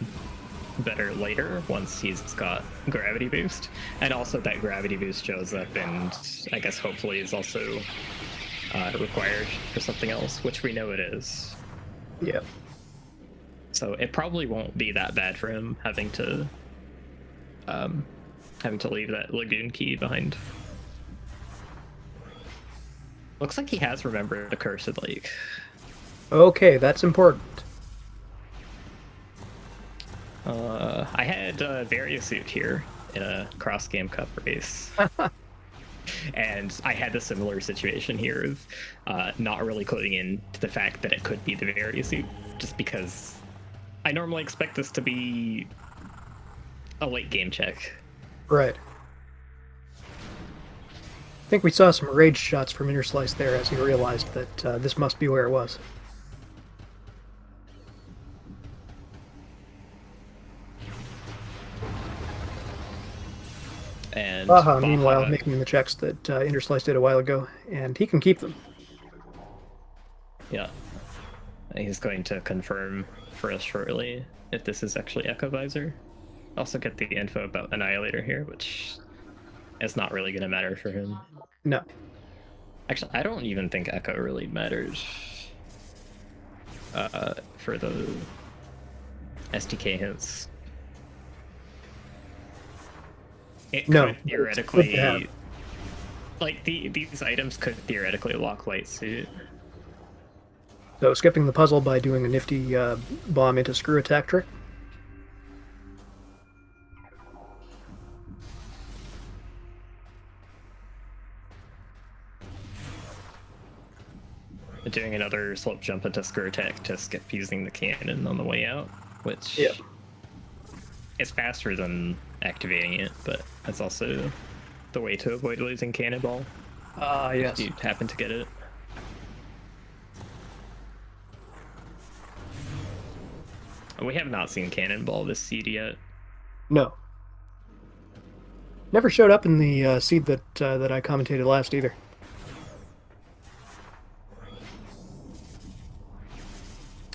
A: better later once he's got gravity boost, and also that gravity boost shows up and I guess hopefully is also required for something else, which we know it is.
B: Yeah.
A: So it probably won't be that bad for him having to leave that lagoon key behind. Looks like he has remembered a cursed lake.
B: Okay, that's important.
A: I had a Variasuit here in a cross-game cup race. And I had a similar situation here of not really cluing in to the fact that it could be the Variasuit, just because I normally expect this to be a late game check.
B: Right. I think we saw some rage shots from Interslice there as he realized that this must be where it was.
A: And
B: Baja, meanwhile, making the checks that Interslice did a while ago, and he can keep them.
A: Yeah. He's going to confirm for us shortly if this is actually Echo Visor. also get the info about Annihilator here, which is not really going to matter for him.
B: No.
A: Actually, I don't even think Echo really matters for the STK hints. It could theoretically, like these items could theoretically lock Light Suit.
B: So skipping the puzzle by doing a nifty bomb into screw attack trick.
A: Doing another slope jump into screw attack to skip using the cannon on the way out, which is faster than activating it, but that's also the way to avoid losing cannonball.
B: Yes.
A: If you happen to get it. We have not seen cannonball this seed yet.
B: No. Never showed up in the seed that that I commentated last either.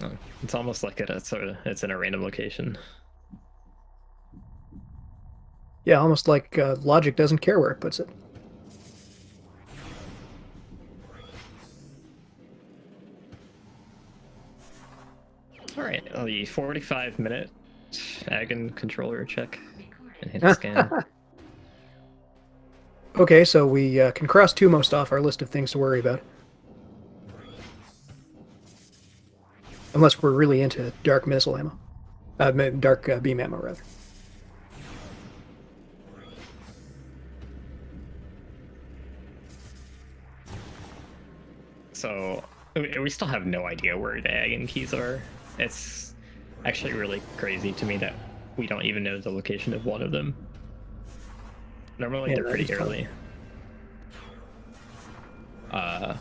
A: Oh, it's almost like it's in a random location.
B: Yeah, almost like logic doesn't care where it puts it.
A: All right, the 45-minute Agon controller check and hit scan.
B: Okay, so we can cross two most off our list of things to worry about. Unless we're really into dark missile ammo. Dark beam ammo, rather.
A: So we still have no idea where the Agon keys are. It's actually really crazy to me that we don't even know the location of one of them. Normally they're pretty early. And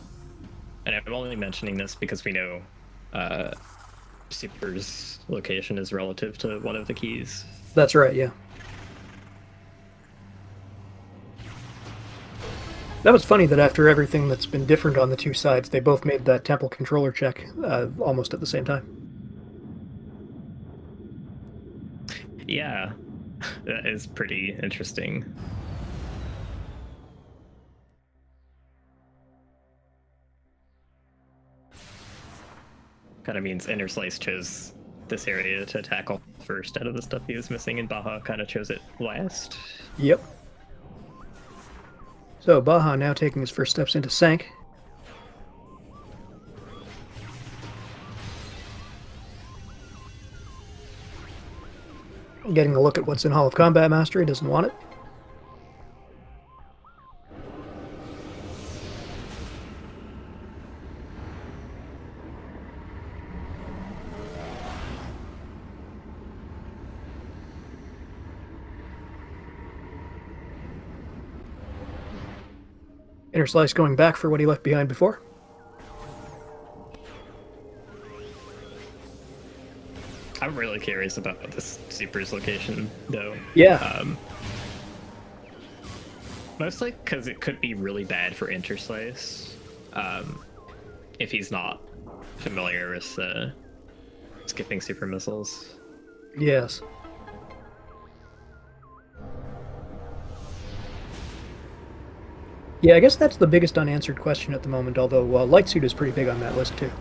A: I'm only mentioning this because we know Super's location is relative to one of the keys.
B: That's right, yeah. That was funny that after everything that's been different on the two sides, they both made that temple controller check almost at the same time.
A: Yeah, that is pretty interesting. Kind of means Interslice chose this area to tackle first out of the stuff he was missing, and Baja kind of chose it last.
B: Yep. So Baja now taking his first steps into Sank. Getting a look at what's in Hall of Combat Mastery, doesn't want it. Interslice going back for what he left behind before.
A: I'm really curious about this Super's location, though.
B: Yeah.
A: Mostly because it could be really bad for Interslice if he's not familiar with skipping super missiles.
B: Yes. Yeah, I guess that's the biggest unanswered question at the moment, although Light Suit is pretty big on that list, too.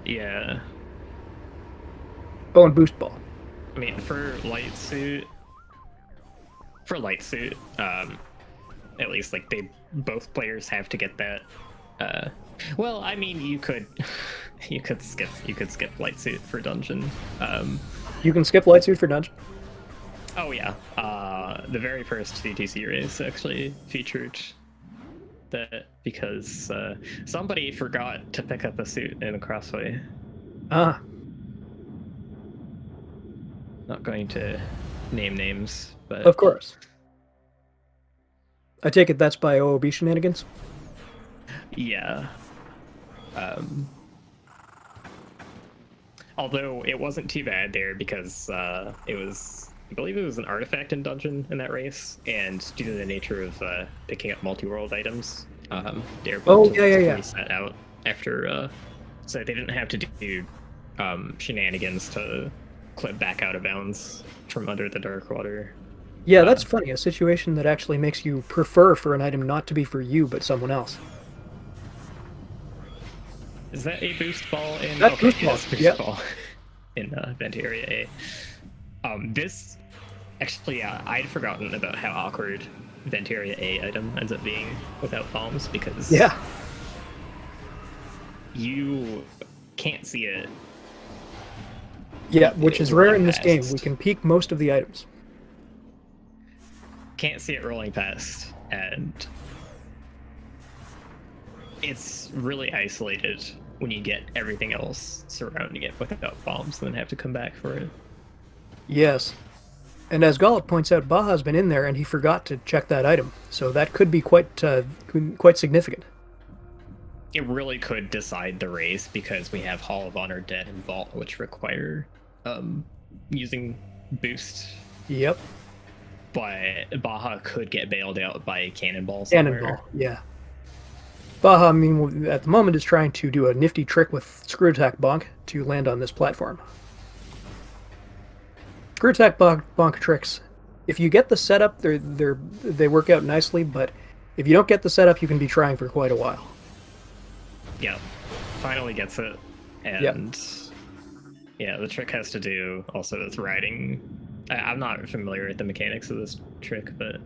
A: Yeah.
B: Oh, and Boost Ball.
A: I mean, for Light Suit, at least, like, both players have to get that. Well, I mean, you could skip Light Suit for dungeon.
B: You can skip Light Suit for dungeon?
A: Oh yeah, the very first CTC race actually featured that because somebody forgot to pick up a suit in a crossway.
B: Ah.
A: Not going to name names, but
B: of course. I take it that's by OOB shenanigans?
A: Yeah. Although it wasn't too bad there because it was, I believe it was an artifact in dungeon in that race, and due to the nature of picking up multi-world items, they were able to reset out after, so they didn't have to do shenanigans to clip back out of bounds from under the dark water.
B: Yeah, that's funny. A situation that actually makes you prefer for an item not to be for you, but someone else.
A: Is that a boost ball in?
B: That's
A: Okay,
B: boost ball.
A: yes, boost
B: Yep.
A: ball in vent area A. This actually, I'd forgotten about how awkward vent area A item ends up being without bombs because
B: Yeah.
A: you can't see it.
B: Yeah, which is rare in this game.
A: Past.
B: We can peek most of the items.
A: Can't see it rolling past, and it's really isolated when you get everything else surrounding it without bombs, and then have to come back for it.
B: Yes. And as Gollop points out, Baja's been in there and he forgot to check that item, so that could be quite significant.
A: It really could decide the race because we have Hall of Honor, Dead, and Vault, which require using boost.
B: Yep.
A: But Baja could get bailed out by Cannonball somewhere.
B: Cannonball, yeah. Baja, I mean, at the moment is trying to do a nifty trick with Screw Attack Bonk to land on this platform. Screw Attack Bonk tricks, if you get the setup, they work out nicely, but if you don't get the setup, you can be trying for quite a while.
A: Yeah, finally gets it, and yeah, the trick has to do also with riding. I'm not familiar with the mechanics of this trick, but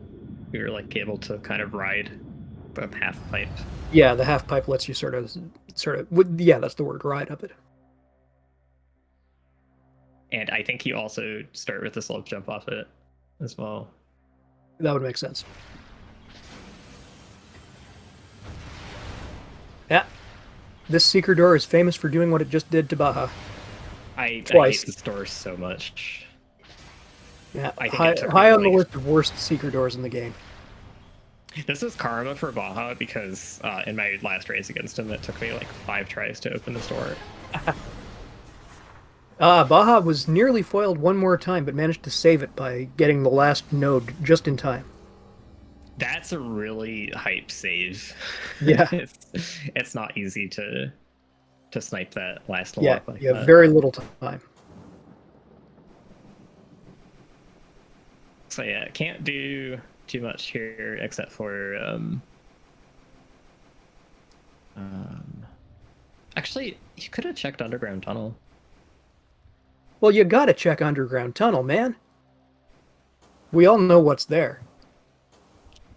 A: we were like able to kind of ride the half pipe.
B: Yeah, the half pipe lets you sort of, yeah, that's the word, ride up it.
A: And I think you also start with the slope jump off it as well.
B: That would make sense. Yeah. This secret door is famous for doing what it just did to Baja.
A: I
B: Twice.
A: hate this door so much.
B: Yeah,
A: I think
B: high on the list of worst secret doors in the game.
A: This is karma for Baja because in my last race against him, it took me like 5 tries to open this door.
B: Baja was nearly foiled one more time, but managed to save it by getting the last node just in time.
A: That's a really hype save.
B: Yeah.
A: it's not easy to snipe that last lock.
B: Yeah,
A: like
B: you have
A: that.
B: very little time.
A: So yeah, can't do too much here except for actually, you could have checked underground tunnel.
B: Well, you gotta check underground tunnel, man. We all know what's there.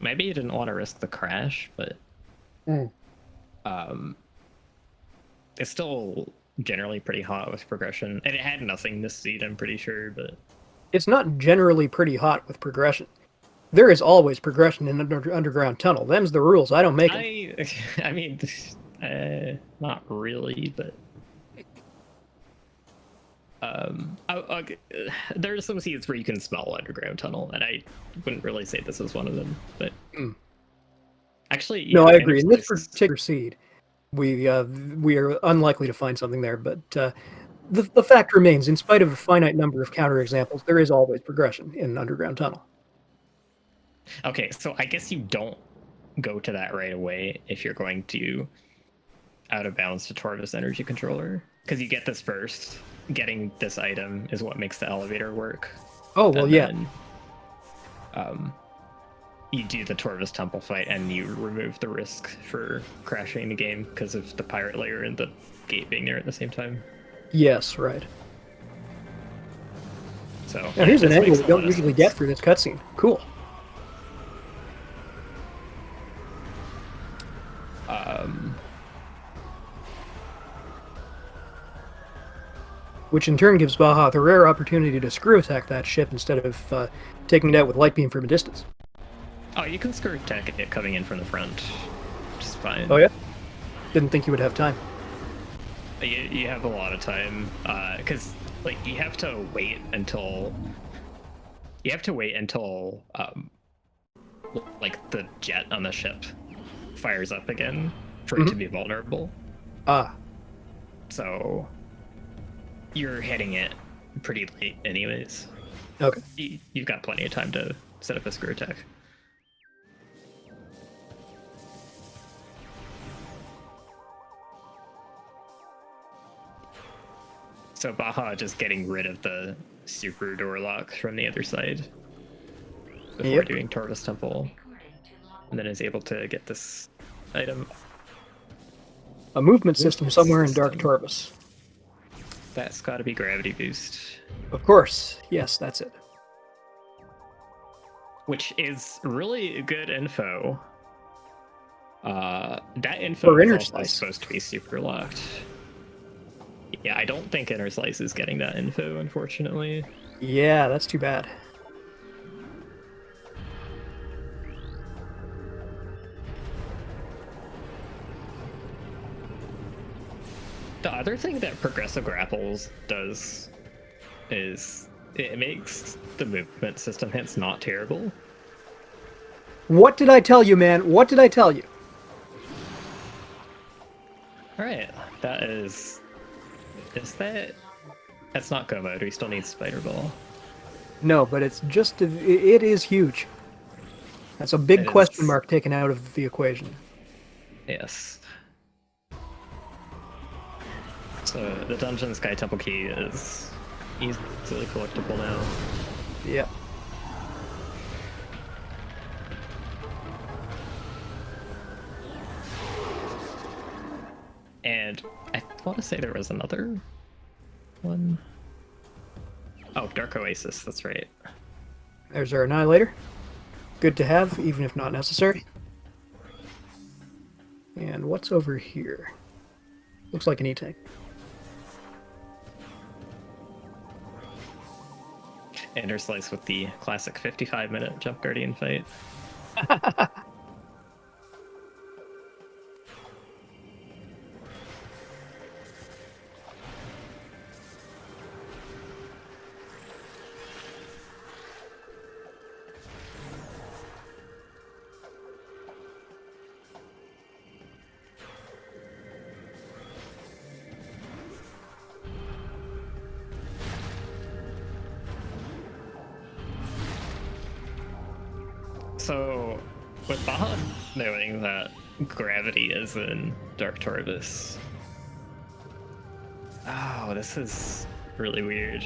A: Maybe you didn't want to risk the crash, but it's still generally pretty hot with progression, and it had nothing this seed, I'm pretty sure, but
B: It's not generally pretty hot with progression. There is always progression in underground tunnel. Them's the rules. I don't make them.
A: I mean, not really, but there's some seeds where you can smell underground tunnel, and I wouldn't really say this is one of them, but actually,
B: No,
A: yeah,
B: I agree. In this particular seed, we are unlikely to find something there, but the fact remains, in spite of a finite number of counterexamples, there is always progression in underground tunnel.
A: Okay, so I guess you don't go to that right away if you're going to out of bounds to Torvis Energy Controller, because you get this first. Getting this item is what makes the elevator work.
B: Oh, well, yeah.
A: Then, you do the Torvis Temple fight, and you remove the risk for crashing the game because of the pirate layer and the gate being there at the same time.
B: Yes, right.
A: So
B: now here's an angle we don't usually get for this cutscene. Cool. Which in turn gives Baja the rare opportunity to screw attack that ship instead of taking it out with light beam from a distance.
A: Oh, you can screw attack it coming in from the front. Just fine.
B: Oh yeah? Didn't think you would have time.
A: You have a lot of time, because like you have to wait until like the jet on the ship fires up again for it to be vulnerable. So you're hitting it pretty late anyways.
B: Okay.
A: You've got plenty of time to set up a screw attack. So Baja just getting rid of the super door lock from the other side before doing Torvus Temple, and then is able to get this item.
B: A movement system somewhere in Dark Torvus.
A: That's got to be gravity boost.
B: Of course, yes, that's it.
A: Which is really good info. That info is also supposed to be super locked. Yeah, I don't think Interslice is getting that info, unfortunately.
B: Yeah, that's too bad.
A: The other thing that Progressive Grapples does is it makes the movement system hits not terrible.
B: What did I tell you, man? What did I tell you?
A: Alright, that is... Is that... That's not go mode, we still need Spider Ball.
B: No, but it's just... It is huge. That's a big question mark taken out of the equation.
A: Yes. So the Dungeon Sky Temple Key is easily collectible now.
B: Yep.
A: And I want to say there was another one. Oh, Dark Oasis, that's right.
B: There's our Annihilator. Good to have, even if not necessary. And what's over here? Looks like an E-Tank.
A: Interslice with the classic 55-minute Jump Guardian fight. So, with Baja knowing that gravity is in Dark Torvus, oh, this is really weird.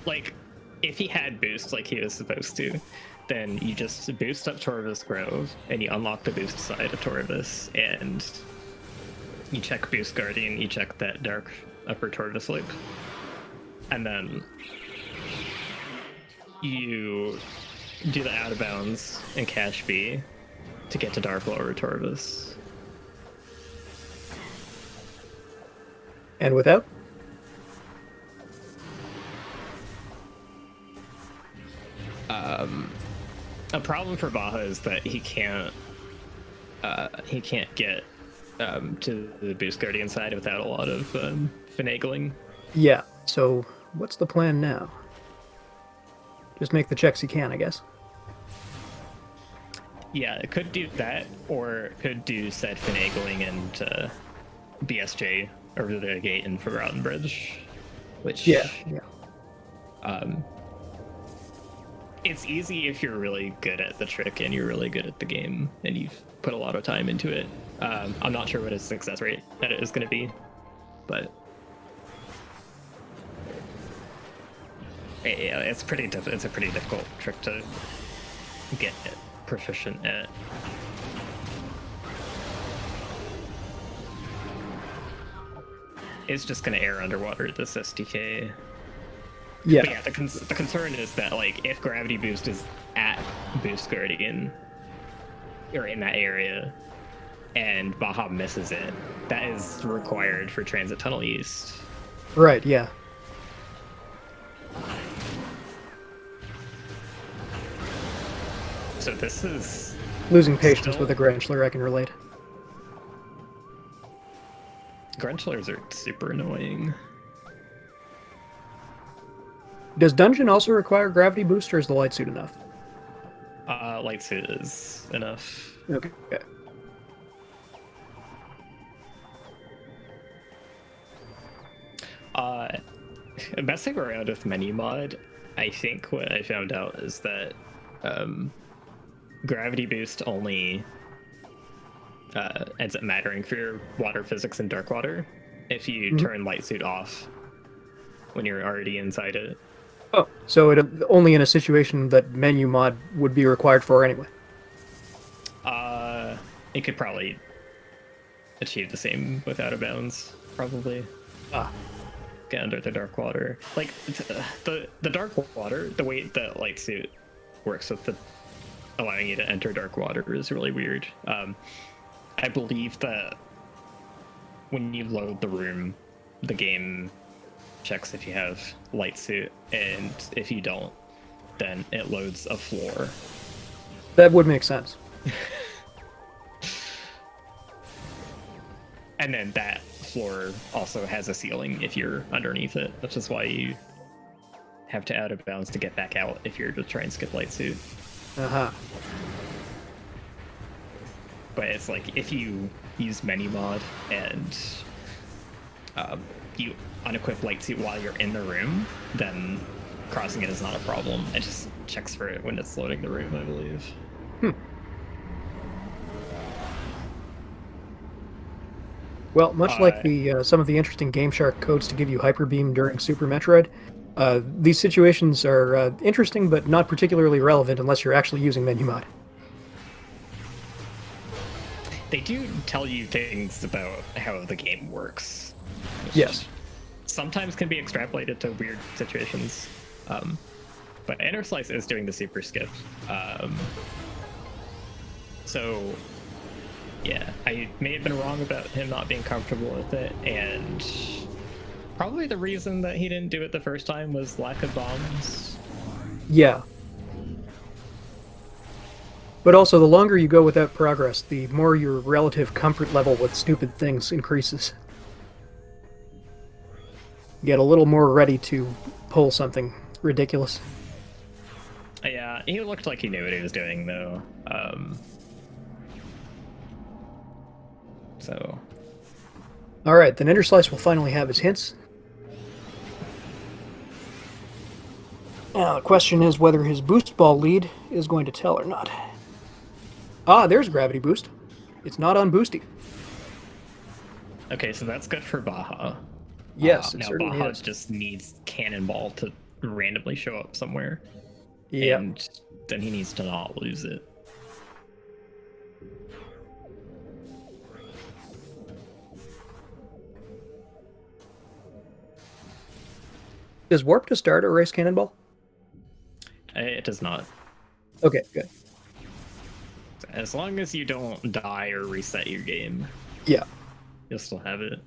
A: Like, if he had boost like he was supposed to, then you just boost up Torvus Grove, and you unlock the boost side of Torvus, and you check Boost Guardian, you check that Dark Upper Torvus loop, and then you do the out of bounds and cash B to get to Dark Lower Torvus.
B: And without?
A: A problem for Baja is that he can't get to the Boost Guardian side without a lot of finagling.
B: Yeah, so what's the plan now? Just make the checks he can, I guess.
A: Yeah, it could do that, or it could do said finagling and BSJ over the gate in Forgotten Bridge, which it's easy if you're really good at the trick and you're really good at the game and you've put a lot of time into it. I'm not sure what his success rate that it is going to be, but yeah, it's a pretty difficult trick to get proficient at. It's just going to air underwater this SDK.
B: Yeah.
A: But yeah, the concern is that, like, if Gravity Boost is at Boost Guardian, or in that area, and Baja misses it, that is required for Transit Tunnel East.
B: Right, yeah.
A: So this is...
B: Losing patience with a Grenchler, I can relate.
A: Grenchlers are super annoying.
B: Does Dungeon also require Gravity Boost, or is the Light Suit enough?
A: Light Suit is enough.
B: Okay.
A: Messing around with menu mod, I think what I found out is that Gravity Boost only ends up mattering for your water physics in dark water. if you turn light suit off when you're already inside it.
B: Oh, so it only in a situation that menu mod would be required for anyway.
A: It could probably achieve the same with out of bounds, probably.
B: Ah.
A: Get under the dark water. Like the dark water, the way that light suit works with the allowing you to enter dark water is really weird. I believe that when you load the room, the game checks if you have light suit, and if you don't, then it loads a floor.
B: That would make sense.
A: And then that floor also has a ceiling if you're underneath it, which is why you have to out of bounds to get back out if you're to try and skip light suit.
B: Uh-huh.
A: But it's like if you use menu mod and you unequip light suit while you're in the room, then crossing it is not a problem. It just checks for it when it's loading the room, I believe.
B: Well, much like the some of the interesting Game Shark codes to give you Hyper Beam during Super Metroid, these situations are interesting but not particularly relevant unless you're actually using menu mod.
A: They do tell you things about how the game works.
B: Yes.
A: Sometimes can be extrapolated to weird situations. But Interslice is doing the super skip. So, yeah, I may have been wrong about him not being comfortable with it, and probably the reason that he didn't do it the first time was lack of bombs.
B: Yeah. But also, the longer you go without progress, the more your relative comfort level with stupid things increases. You get a little more ready to pull something ridiculous.
A: Yeah, he looked like he knew what he was doing, though. So.
B: Alright, then Interslice will finally have his hints. Now, the question is whether his boost ball lead is going to tell or not. Ah, there's gravity boost. It's not on boosty.
A: Okay, so that's good for Baja.
B: Yes, it
A: now
B: certainly
A: Baja
B: is.
A: just needs Cannonball to randomly show up somewhere.
B: Yeah.
A: And then he needs to not lose it.
B: Does Warp to start erase Cannonball?
A: It does not.
B: Okay, good.
A: As long as you don't die or reset your game,
B: Yeah.
A: you'll still have it.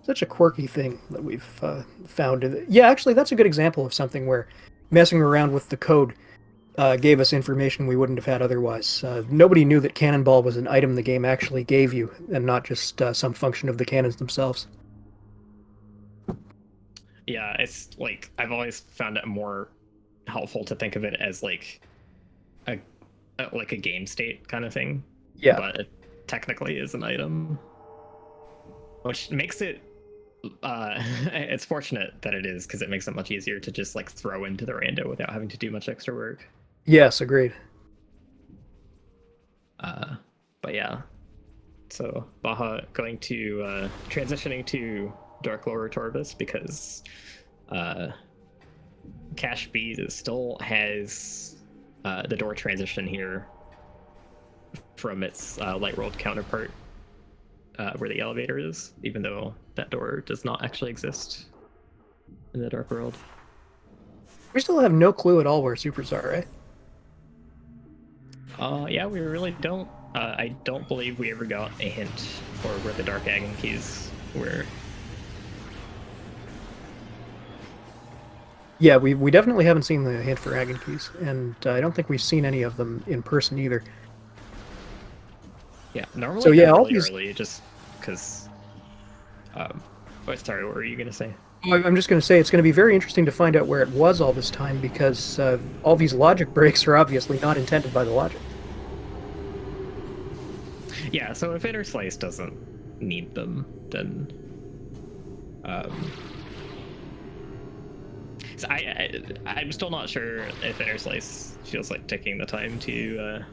B: Such a quirky thing that we've found. Yeah, actually, that's a good example of something where messing around with the code gave us information we wouldn't have had otherwise. Nobody knew that Cannonball was an item the game actually gave you, and not just some function of the cannons themselves.
A: Yeah, it's like I've always found it more helpful to think of it as like a game state kind of thing.
B: Yeah.
A: But it technically is an item, which makes it it's fortunate that it is, because it makes it much easier to just like throw into the rando without having to do much extra work.
B: Yes, agreed.
A: But yeah, so Baja going to transitioning to Dark Lower Torbus because Cash B still has the door transition here from its Light World counterpart, where the elevator is, even though that door does not actually exist in the Dark World.
B: We still have no clue at all where supers are, right?
A: Yeah, we really don't. I don't believe we ever got a hint for where the Dark Agony keys were.
B: Yeah, we definitely haven't seen the hint for Agony keys, and I don't think we've seen any of them in person either.
A: Yeah, normally
B: so, yeah,
A: they're
B: all
A: really
B: these...
A: early, just because... sorry, what were you going to say?
B: I'm just going to say it's going to be very interesting to find out where it was all this time, because all these logic breaks are obviously not intended by the logic.
A: Yeah, so if Interslice doesn't need them, then... so I'm still not sure if Interslice feels like taking the time to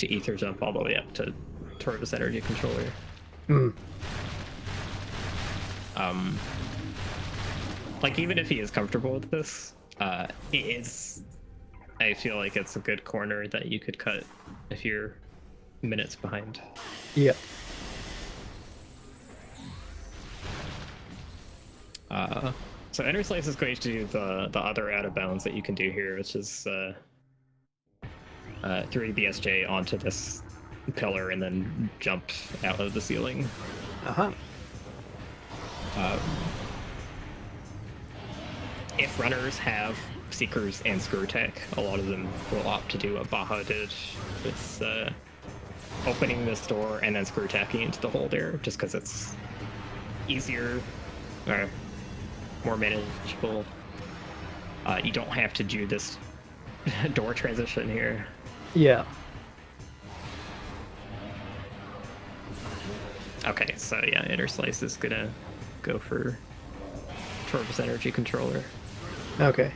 A: ether jump all the way up to Torbus Energy Controller.
B: Mm.
A: Like, even if he is comfortable with this, I feel like it's a good corner that you could cut if you're minutes behind.
B: Yeah.
A: So Interslice is going to do the other out of bounds that you can do here, which is 3 BSJ onto this pillar and then jump out of the ceiling.
B: Uh-huh.
A: If runners have Seekers and Screw Tech, a lot of them will opt to do what Baja did with opening this door and then Screw Tacking into the hole there, just because it's easier or more manageable. You don't have to do this door transition here.
B: Yeah.
A: Okay, so yeah, Interslice is gonna go for Torv's Energy Controller.
B: Okay.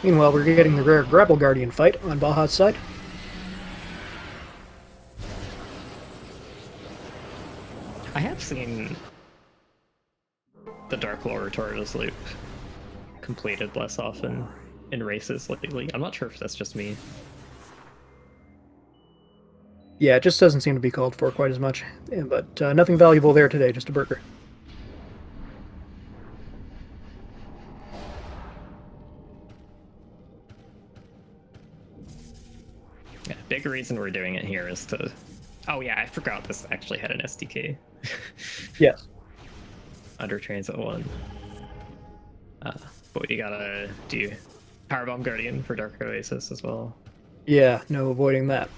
B: Meanwhile, we're getting the rare Grapple Guardian fight on Baja's side.
A: I have seen the Dark Lore Torv's loop completed less often in races lately. I'm not sure if that's just me.
B: Yeah, it just doesn't seem to be called for quite as much. Yeah, but nothing valuable there today, just a burger.
A: Yeah, big reason we're doing it here is to... Oh yeah, I forgot this actually had an SDK.
B: Yes.
A: Under Transit 1. But you gotta do Powerbomb Guardian for Dark Oasis as well.
B: Yeah, no avoiding that.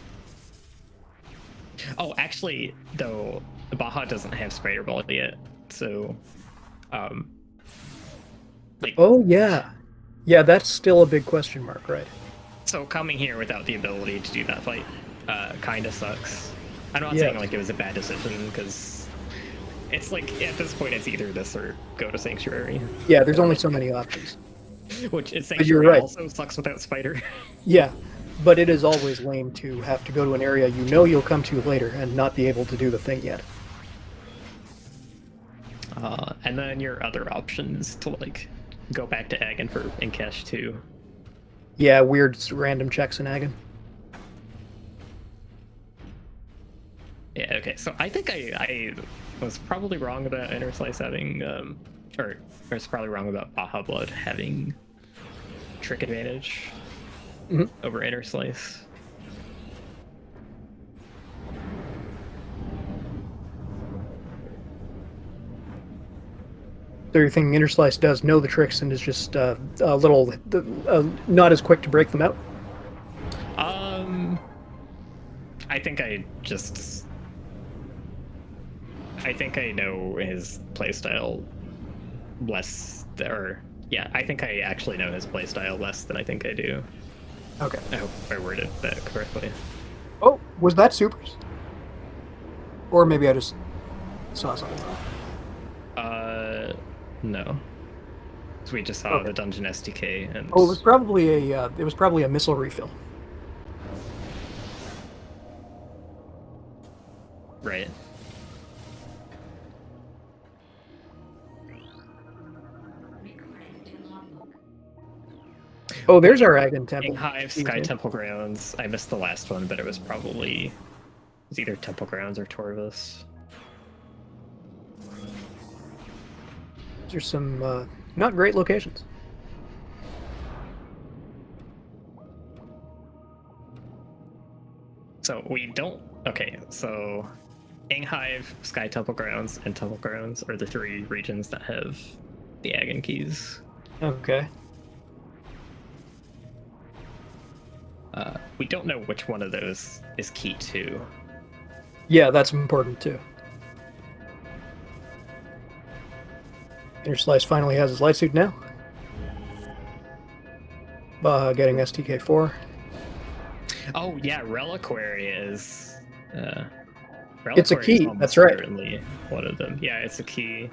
A: Oh, actually, though, Baja doesn't have Spider Ball yet, so... like,
B: Oh, yeah. Yeah, that's still a big question mark, right?
A: so coming here without the ability to do that fight kinda sucks. I'm not
B: Yeah.
A: saying like it was a bad decision, because it's like, at this point, it's either this or go to Sanctuary.
B: Yeah, there's only so many options.
A: Which is
B: But you're
A: Sanctuary
B: right.
A: also sucks without Spider.
B: Yeah, but it is always lame to have to go to an area you know you'll come to later and not be able to do the thing yet.
A: And then your other options to like go back to Agon for Inkesh too.
B: Yeah, weird random checks in Agon.
A: Yeah, okay, so I think I was probably wrong about Interslice having, or I was probably wrong about BajaBlood having trick advantage over Interslice.
B: So you're thinking Interslice does know the tricks and is just a little not as quick to break them out?
A: I think I know his playstyle less, or yeah, I think I actually know his playstyle less than I think I do.
B: Okay.
A: I hope I worded that correctly.
B: Oh, was that supers? Or maybe I just saw something wrong.
A: No. So we just saw the dungeon SDK, and
B: Oh, it was probably a missile refill.
A: right.
B: Oh, there's our Agon Temple.
A: Hive, Sky Temple Grounds. I missed the last one, but it was either Temple Grounds or Torvus.
B: There's some not great locations.
A: So we don't... Okay, so Hive, Sky Temple Grounds, and Temple Grounds are the 3 regions that have the Agon keys.
B: Okay.
A: We don't know which one of those is key 2.
B: Yeah, that's important too. Interslice finally has his light suit now. Baja getting STK4.
A: Oh yeah, Reliquary is...
B: It's a key, that's right.
A: Certainly one of them. Yeah, it's a key.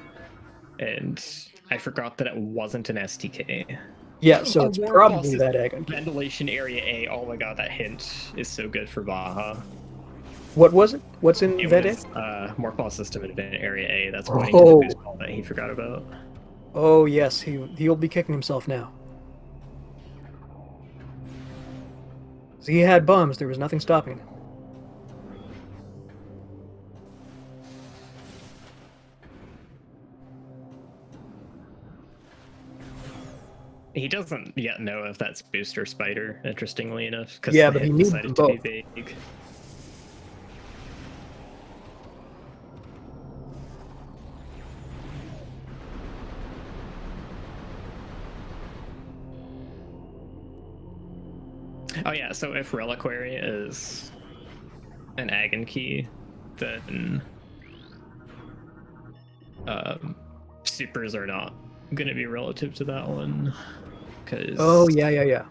A: And I forgot that it wasn't an STK.
B: Yeah, so it's probably that Agon.
A: Ventilation Area A. Oh my god, that hint is so good for Baja.
B: What was it? What's in
A: It
B: Vent A?
A: was Morphball System Event Area A. That's pointing to the
B: Oh,
A: boost ball that he forgot about.
B: oh yes, he'll be kicking himself now. He had bombs. There was nothing stopping him.
A: He doesn't yet know if that's boost or spider, interestingly enough, because
B: Yeah,
A: the
B: but he
A: hit
B: needs
A: decided
B: them
A: to be
B: both.
A: big. Oh yeah, so if Reliquary is an Agon key, then supers are not going to be relative to that one. Because
B: Oh yeah.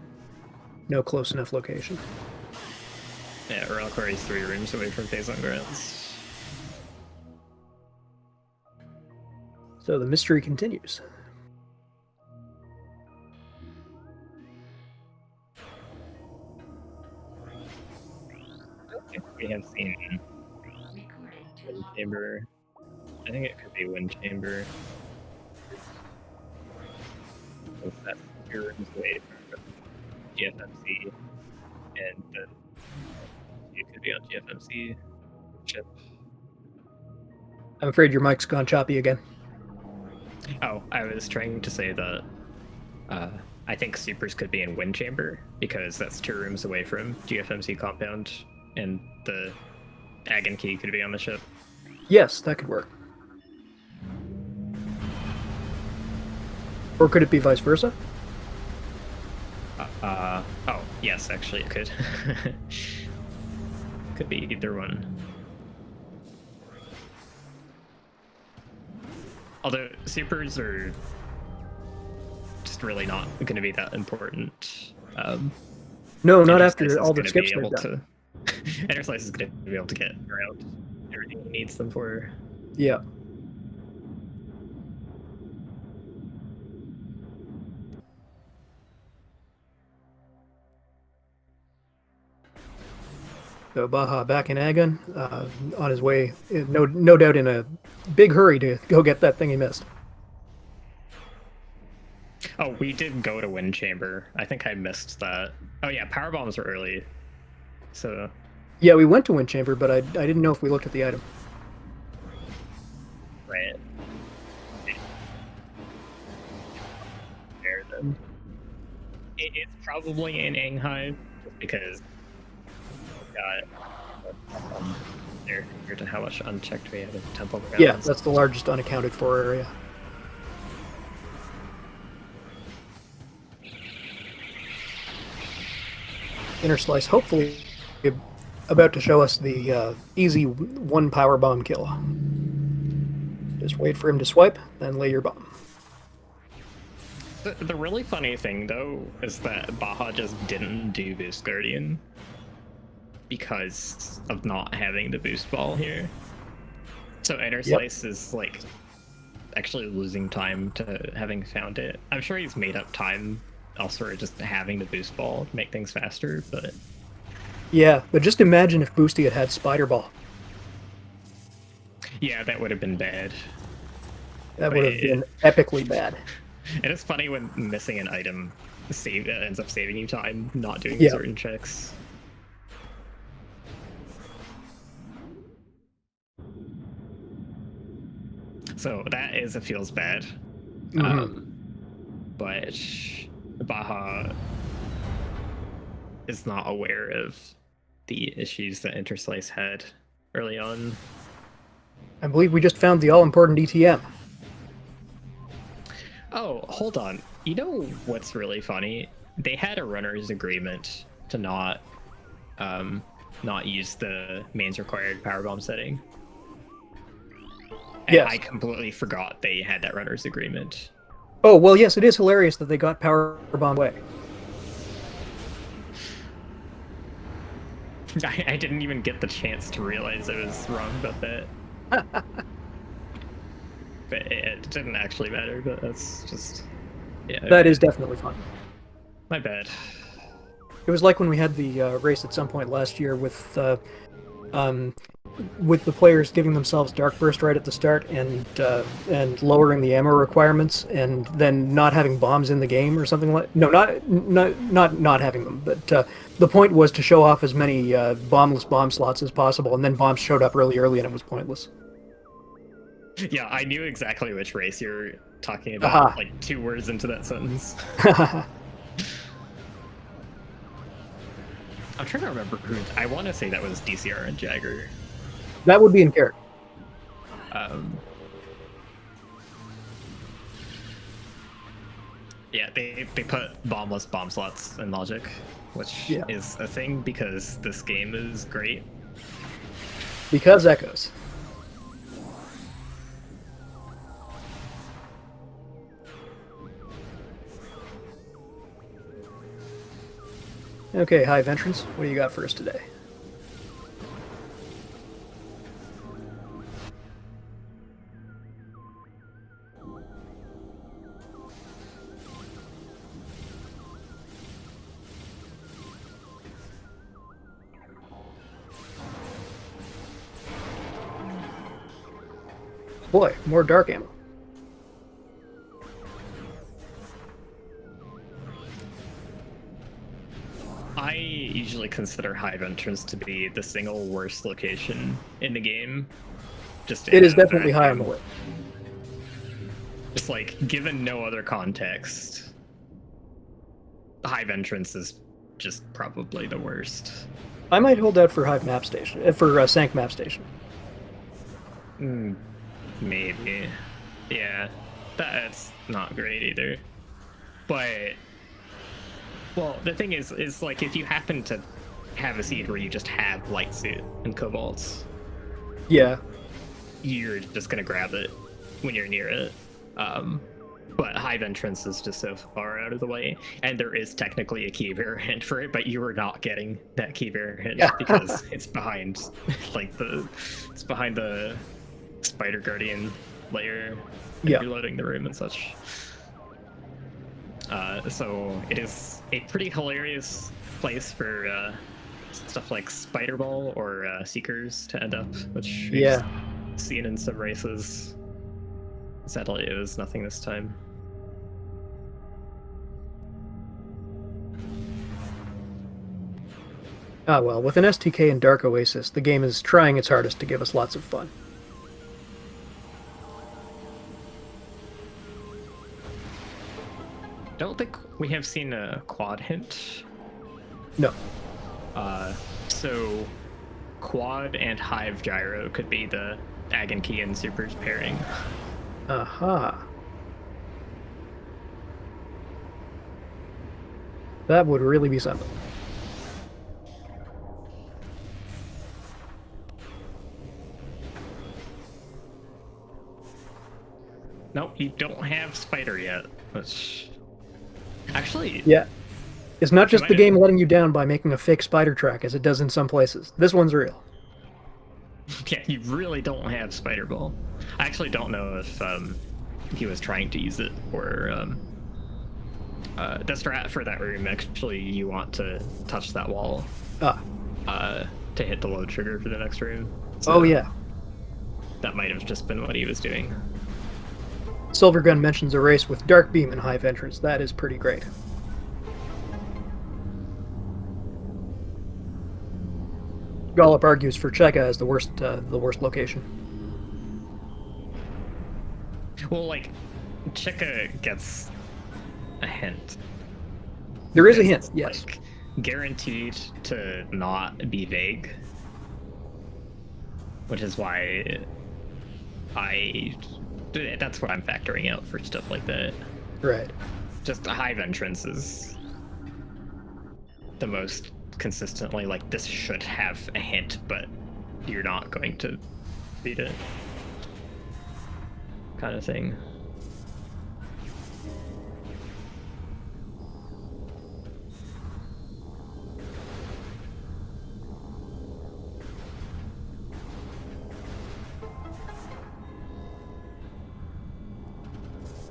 B: No close enough location.
A: yeah, Reliquary is 3 rooms away from Phase on Grounds.
B: So the mystery continues.
A: We have seen Wind Chamber. I think it could be Wind Chamber. That's 2 rooms away from GFMC, and it could be on GFMC chip.
B: I'm afraid your mic's gone choppy again.
A: Oh, I was trying to say that I think supers could be in Wind Chamber because that's 2 rooms away from GFMC compound, and the Agon key could be on the ship.
B: Yes, that could work. Or could it be vice versa?
A: Oh, yes, actually it could. Could be either one. Although supers are just really not going to be that important.
B: No, not
A: Interslice
B: after
A: is
B: all the
A: gonna
B: skips
A: be
B: they've
A: able
B: done.
A: to. Interslice is going to be able to get around everything he needs them for.
B: Yeah. So Baja back in Agon, on his way, no doubt in a big hurry to go get that thing he missed.
A: Oh, we did go to Wind Chamber. I think I missed that. Oh yeah, power bombs were early. So
B: Yeah, we went to Wind Chamber, but I didn't know if we looked at the item.
A: right. There then. It's probably in Anghai because there compared to how much unchecked we have in Temple Grounds.
B: Yeah, that's the largest unaccounted for area. Interslice, hopefully, about to show us the easy 1 power bomb kill. Just wait for him to swipe, then lay your bomb.
A: The really funny thing, though, is that Baja just didn't do Boost Guardian because of not having the boost ball here. So Interslice is, like, actually losing time to having found it. I'm sure he's made up time elsewhere just having the boost ball to make things faster, but...
B: Yeah, but just imagine if Boosty had Spider Ball.
A: Yeah, that would have been bad.
B: That would have been epically bad.
A: And it's funny when missing an item ends up saving you time, not doing certain checks. So that is it feels bad. But Baja is not aware of the issues that Interslice had early on.
B: I believe we just found the all-important ETM.
A: Oh, hold on. You know what's really funny? They had a runner's agreement to not use the mains required powerbomb setting. And
B: yes.
A: I completely forgot they had that runner's agreement.
B: Oh, well, yes, it is hilarious that they got powerbomb away.
A: I didn't even get the chance to realize I was wrong about that. But it didn't actually matter, but that's just... Yeah.
B: That is definitely fun.
A: My bad.
B: It was like when we had the race at some point last year with with the players giving themselves dark burst right at the start and lowering the ammo requirements and then not having bombs in the game or something like no not having them, but the point was to show off as many bombless bomb slots as possible, and then bombs showed up really early and it was pointless.
A: Yeah, I knew exactly which race you're talking about,
B: Aha.
A: like 2 words into that sentence. I'm trying to remember who. I want to say that was DCR and Jagger.
B: That would be in character.
A: Yeah, they put bombless bomb slots in Logic, which
B: Yeah.
A: is a thing because this game is great.
B: Because echoes. Okay, Hive entrance. What do you got for us today? Boy, more dark ammo.
A: I usually consider Hive entrance to be the single worst location in the game. Just
B: It is definitely high on the list.
A: Just like, given no other context, Hive entrance is just probably the worst.
B: I might hold out for Hive map station, for Sank map station.
A: Maybe. Yeah, that's not great either. But, well, the thing is like, if you happen to have a seed where you just have light suit and cobalts,
B: Yeah.
A: you're just gonna grab it when you're near it. But Hive entrance is just so far out of the way, and there is technically a key variant for it, but you are not getting that key variant because it's behind, like it's behind the Spider Guardian layer.
B: Yeah.
A: Reloading the room and such. So it is a pretty hilarious place for stuff like Spider Ball or Seekers to end up, which we've seen in some races. Sadly, it was nothing this time.
B: Ah well, with an STK and Dark Oasis, the game is trying its hardest to give us lots of fun.
A: Don't think we have seen a quad hint.
B: No.
A: So quad and Hive gyro could be the Ag and Key and Supers pairing.
B: Aha. That would really be something.
A: Nope, you don't have Spider yet. Which actually,
B: Yeah. It's not just the
A: might
B: game letting you down by making a fake spider track, as it does in some places. This one's real.
A: yeah, you really don't have Spider Ball. I actually don't know if he was trying to use it or the strat for that room. Actually, you want to touch that wall to hit the load trigger for the next room. So
B: Oh yeah.
A: that might have just been what he was doing.
B: Silvergun mentions a race with Dark Beam and Hive entrance. That is pretty great. Gollop argues for Cheka as the worst location.
A: Well, like, Cheka gets a hint.
B: There is a
A: It's,
B: hint, yes.
A: like, guaranteed to not be vague, which is why that's what I'm factoring out for stuff like that.
B: Right.
A: Just a Hive entrance is the most consistently like, this should have a hint, but you're not going to beat it kind of thing.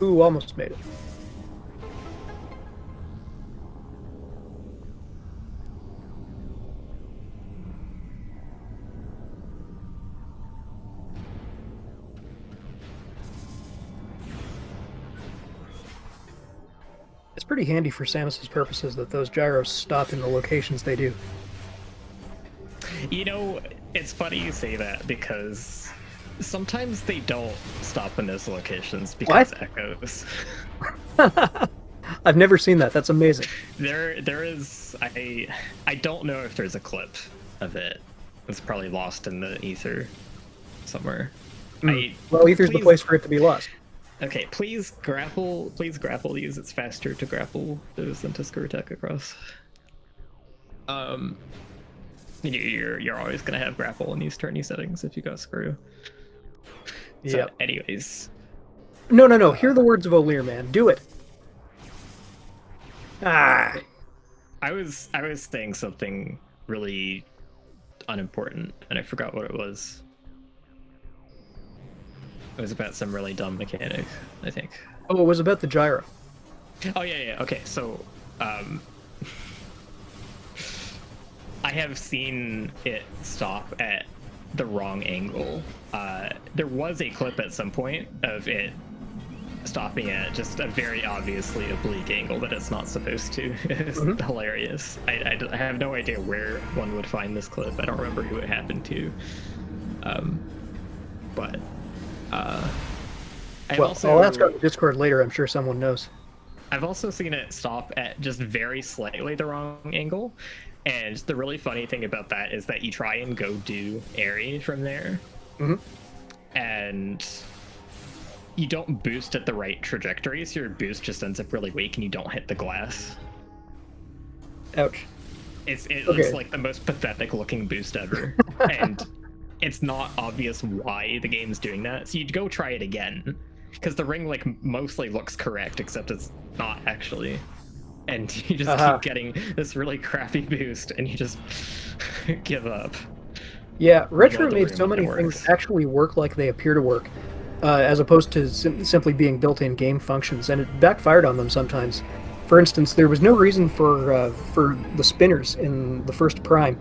B: Ooh, almost made it. pretty handy for Samus's purposes that those gyros stop in the locations they do.
A: You know, it's funny you say that because sometimes they don't stop in those locations because echoes.
B: I've never seen that. That's amazing.
A: There is. I don't know if there's a clip of it. It's probably lost in the ether somewhere.
B: Well, ether's the place for it to be lost.
A: Okay, please grapple these. It's faster to grapple those than to screw attack across. You're always gonna have grapple in these tourney settings if you go screw. So,
B: yeah.
A: Anyways.
B: No. Hear the words of O'Lear, man. Do it. Ah.
A: I was saying something really unimportant, and I forgot what it was. It was about some really dumb mechanic, I think.
B: Oh, it was about the gyro.
A: Oh yeah. Okay, so I have seen it stop at the wrong angle. There was a clip at some point of it stopping at just a very obviously oblique angle that it's not supposed to. It's hilarious. I have no idea where one would find this clip. I don't remember who it happened to. But
B: I'll ask on Discord later. I'm sure someone knows.
A: I've also seen it stop at just very slightly the wrong angle. And the really funny thing about that is that you try and go do airy from there. And you don't boost at the right trajectory, so your boost just ends up really weak and you don't hit the glass.
B: Ouch.
A: It looks like the most pathetic looking boost ever. And it's not obvious why the game's doing that. So you'd go try it again. Because the ring like mostly looks correct, except it's not actually. And you just keep getting this really crappy boost and you just give up.
B: Yeah, Retro made so many things actually work like they appear to work, as opposed to simply being built-in game functions, and it backfired on them sometimes. For instance, there was no reason for the spinners in the first Prime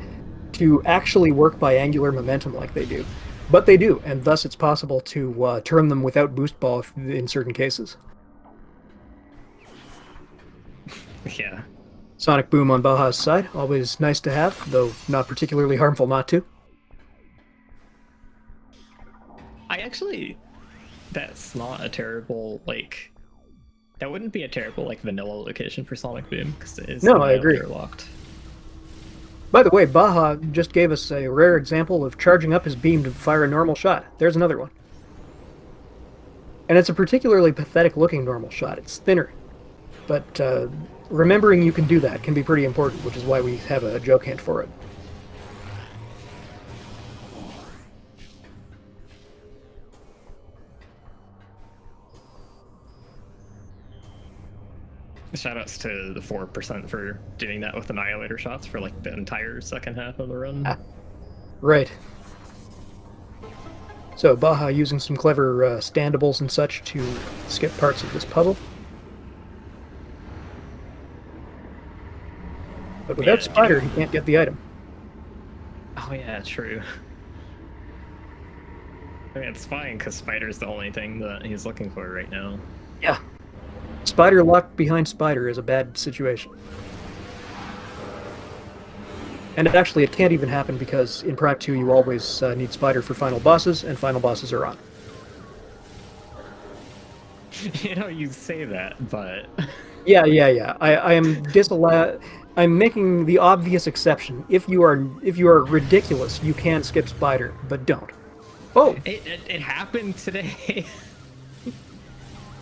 B: to actually work by angular momentum like they do. But they do, and thus it's possible to turn them without boost ball in certain cases.
A: Yeah.
B: Sonic Boom on Baja's side, always nice to have, though not particularly harmful not to.
A: That's not a terrible, like, that wouldn't be a terrible, like, vanilla location for Sonic Boom, because it is
B: I agree.
A: Locked.
B: By the way, Baja just gave us a rare example of charging up his beam to fire a normal shot. There's another one. And it's a particularly pathetic-looking normal shot. It's thinner. But remembering you can do that can be pretty important, which is why we have a joke hint for it.
A: Shoutouts to the 4% for doing that with Annihilator shots for like the entire second half of the run.
B: Right. So Baja using some clever standables and such to skip parts of this puzzle. But without Spider, he can't get the item.
A: Oh yeah, true. I mean, it's fine, because Spider's the only thing that he's looking for right now.
B: Yeah. Spider locked behind Spider is a bad situation. And actually, it can't even happen because in Prime 2 you always need Spider for final bosses, and final bosses are on.
A: You know, you say that, but...
B: Yeah. I am I'm making the obvious exception. If you are ridiculous, you can skip Spider, but don't. Oh!
A: It happened today.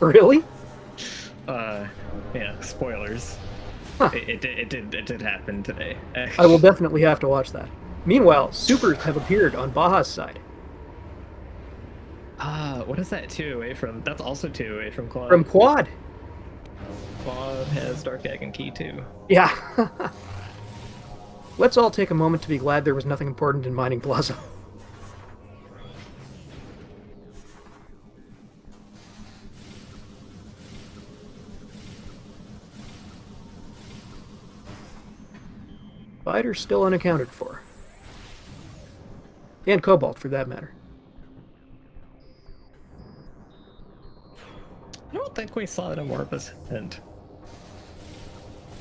B: Really?
A: Yeah, spoilers.
B: Huh.
A: It did happen today.
B: I will definitely have to watch that. Meanwhile, supers have appeared on Baja's side.
A: What is that 2 away from? That's also 2 away from Quad.
B: From Quad?
A: Quad has Dark Egg and Key too.
B: Yeah. Let's all take a moment to be glad there was nothing important in Mining Plaza. Spider's still unaccounted for. And Cobalt, for that matter.
A: I don't think we saw it in Warpus hint.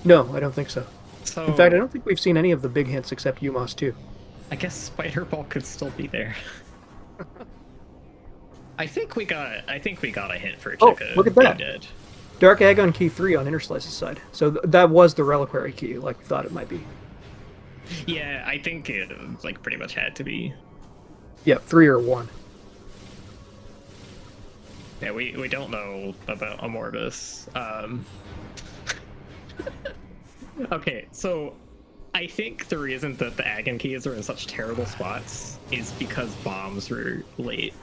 B: No, I don't think so.
A: So
B: In fact, I don't think we've seen any of the big hints except UMOS 2.
A: I guess Spider Ball could still be there. I think we got a hint for
B: Oh,
A: Chica
B: look at
A: being
B: that.
A: dead.
B: Dark Agon Key 3 on Interslice's side. So that was the reliquary key, like we thought it might be.
A: Yeah, I think it like pretty much had to be.
B: Yeah, 3 or 1.
A: Yeah, we don't know about Amortus. Okay, so I think the reason that the Agon keys are in such terrible spots is because bombs were late.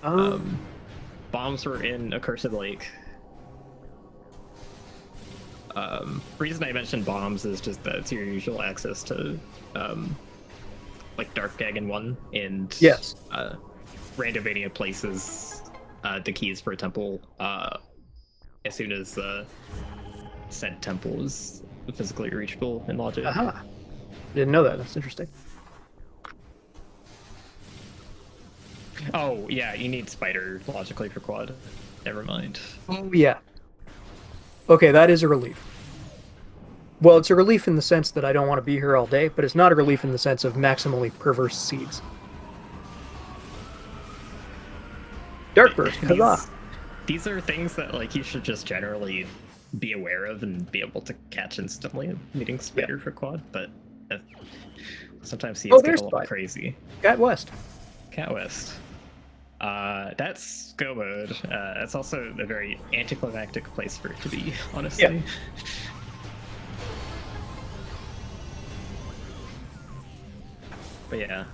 A: Bombs were in Accursed Lake. Reason I mentioned bombs is just that it's your usual access to like Dark Agon 1 and
B: Yes.
A: Randomania places the keys for a temple as soon as said temple is physically reachable in logic.
B: Aha. Didn't know that. That's interesting.
A: Oh yeah, you need spider logically for quad. Never mind.
B: Oh, yeah. Okay, that is a relief. Well, it's a relief in the sense that I don't want to be here all day, but it's not a relief in the sense of maximally perverse seeds. Dark Burst, huzzah!
A: These are things that like you should just generally be aware of and be able to catch instantly meeting spider for quad, but sometimes seeds get a little crazy.
B: Cat West.
A: Cat West. That's go mode. That's also a very anticlimactic place for it to be, honestly.
B: Yeah.
A: But yeah,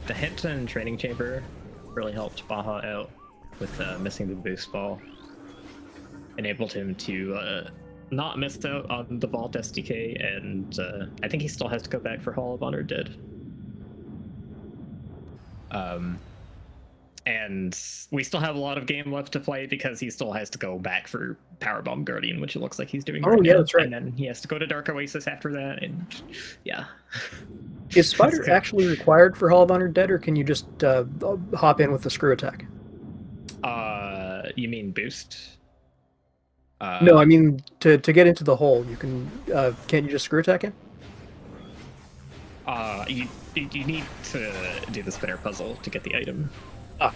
A: the hint and training chamber really helped Baja out with missing the boost ball. Enabled him to not miss out on the Vault SDK, and I think he still has to go back for Hall of Honor Dead. And we still have a lot of game left to play because he still has to go back for Powerbomb Guardian, which it looks like he's doing right now.
B: That's right.
A: And then he has to go to Dark Oasis after that, and yeah.
B: Is Spider actually required for Hall of Honor Dead, or can you just hop in with the screw attack?
A: You mean boost?
B: No, I mean to get into the hole, you can. Can't you just screw attack in?
A: You need to do the spinner puzzle to get the item.
B: Ah.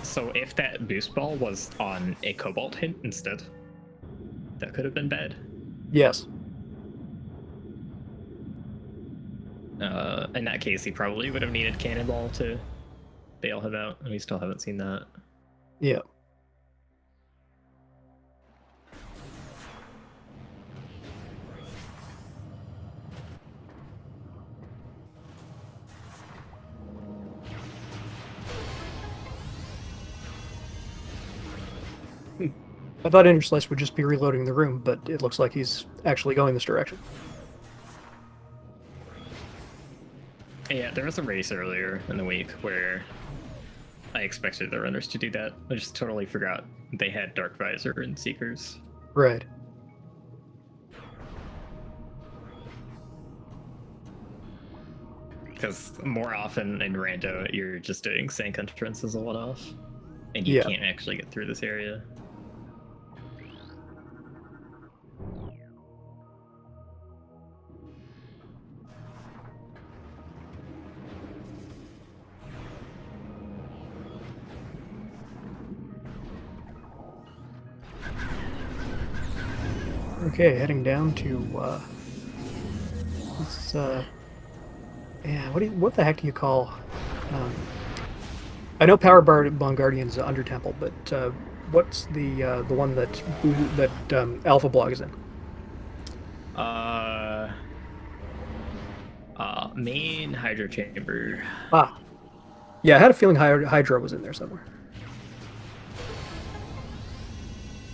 A: So if that boost ball was on a Cobalt hint instead, that could have been bad.
B: Yes.
A: In that case, he probably would have needed Cannonball to bail him out, and we still haven't seen that.
B: Yeah. I thought Interslice would just be reloading the room, but it looks like he's actually going this direction.
A: Yeah, there was a race earlier in the week where I expected the runners to do that. I just totally forgot they had Dark Visor and Seekers.
B: Right.
A: Because more often in Rando, you're just doing Sank Entrance as a one-off, and you can't actually get through this area.
B: Okay, heading down to let's yeah, what the heck do you call I know Power Bomb Guardian's Under Temple, but what's the one that Alpha Blog is in?
A: Main Hydro Chamber.
B: Ah. Yeah, I had a feeling Hydra was in there somewhere.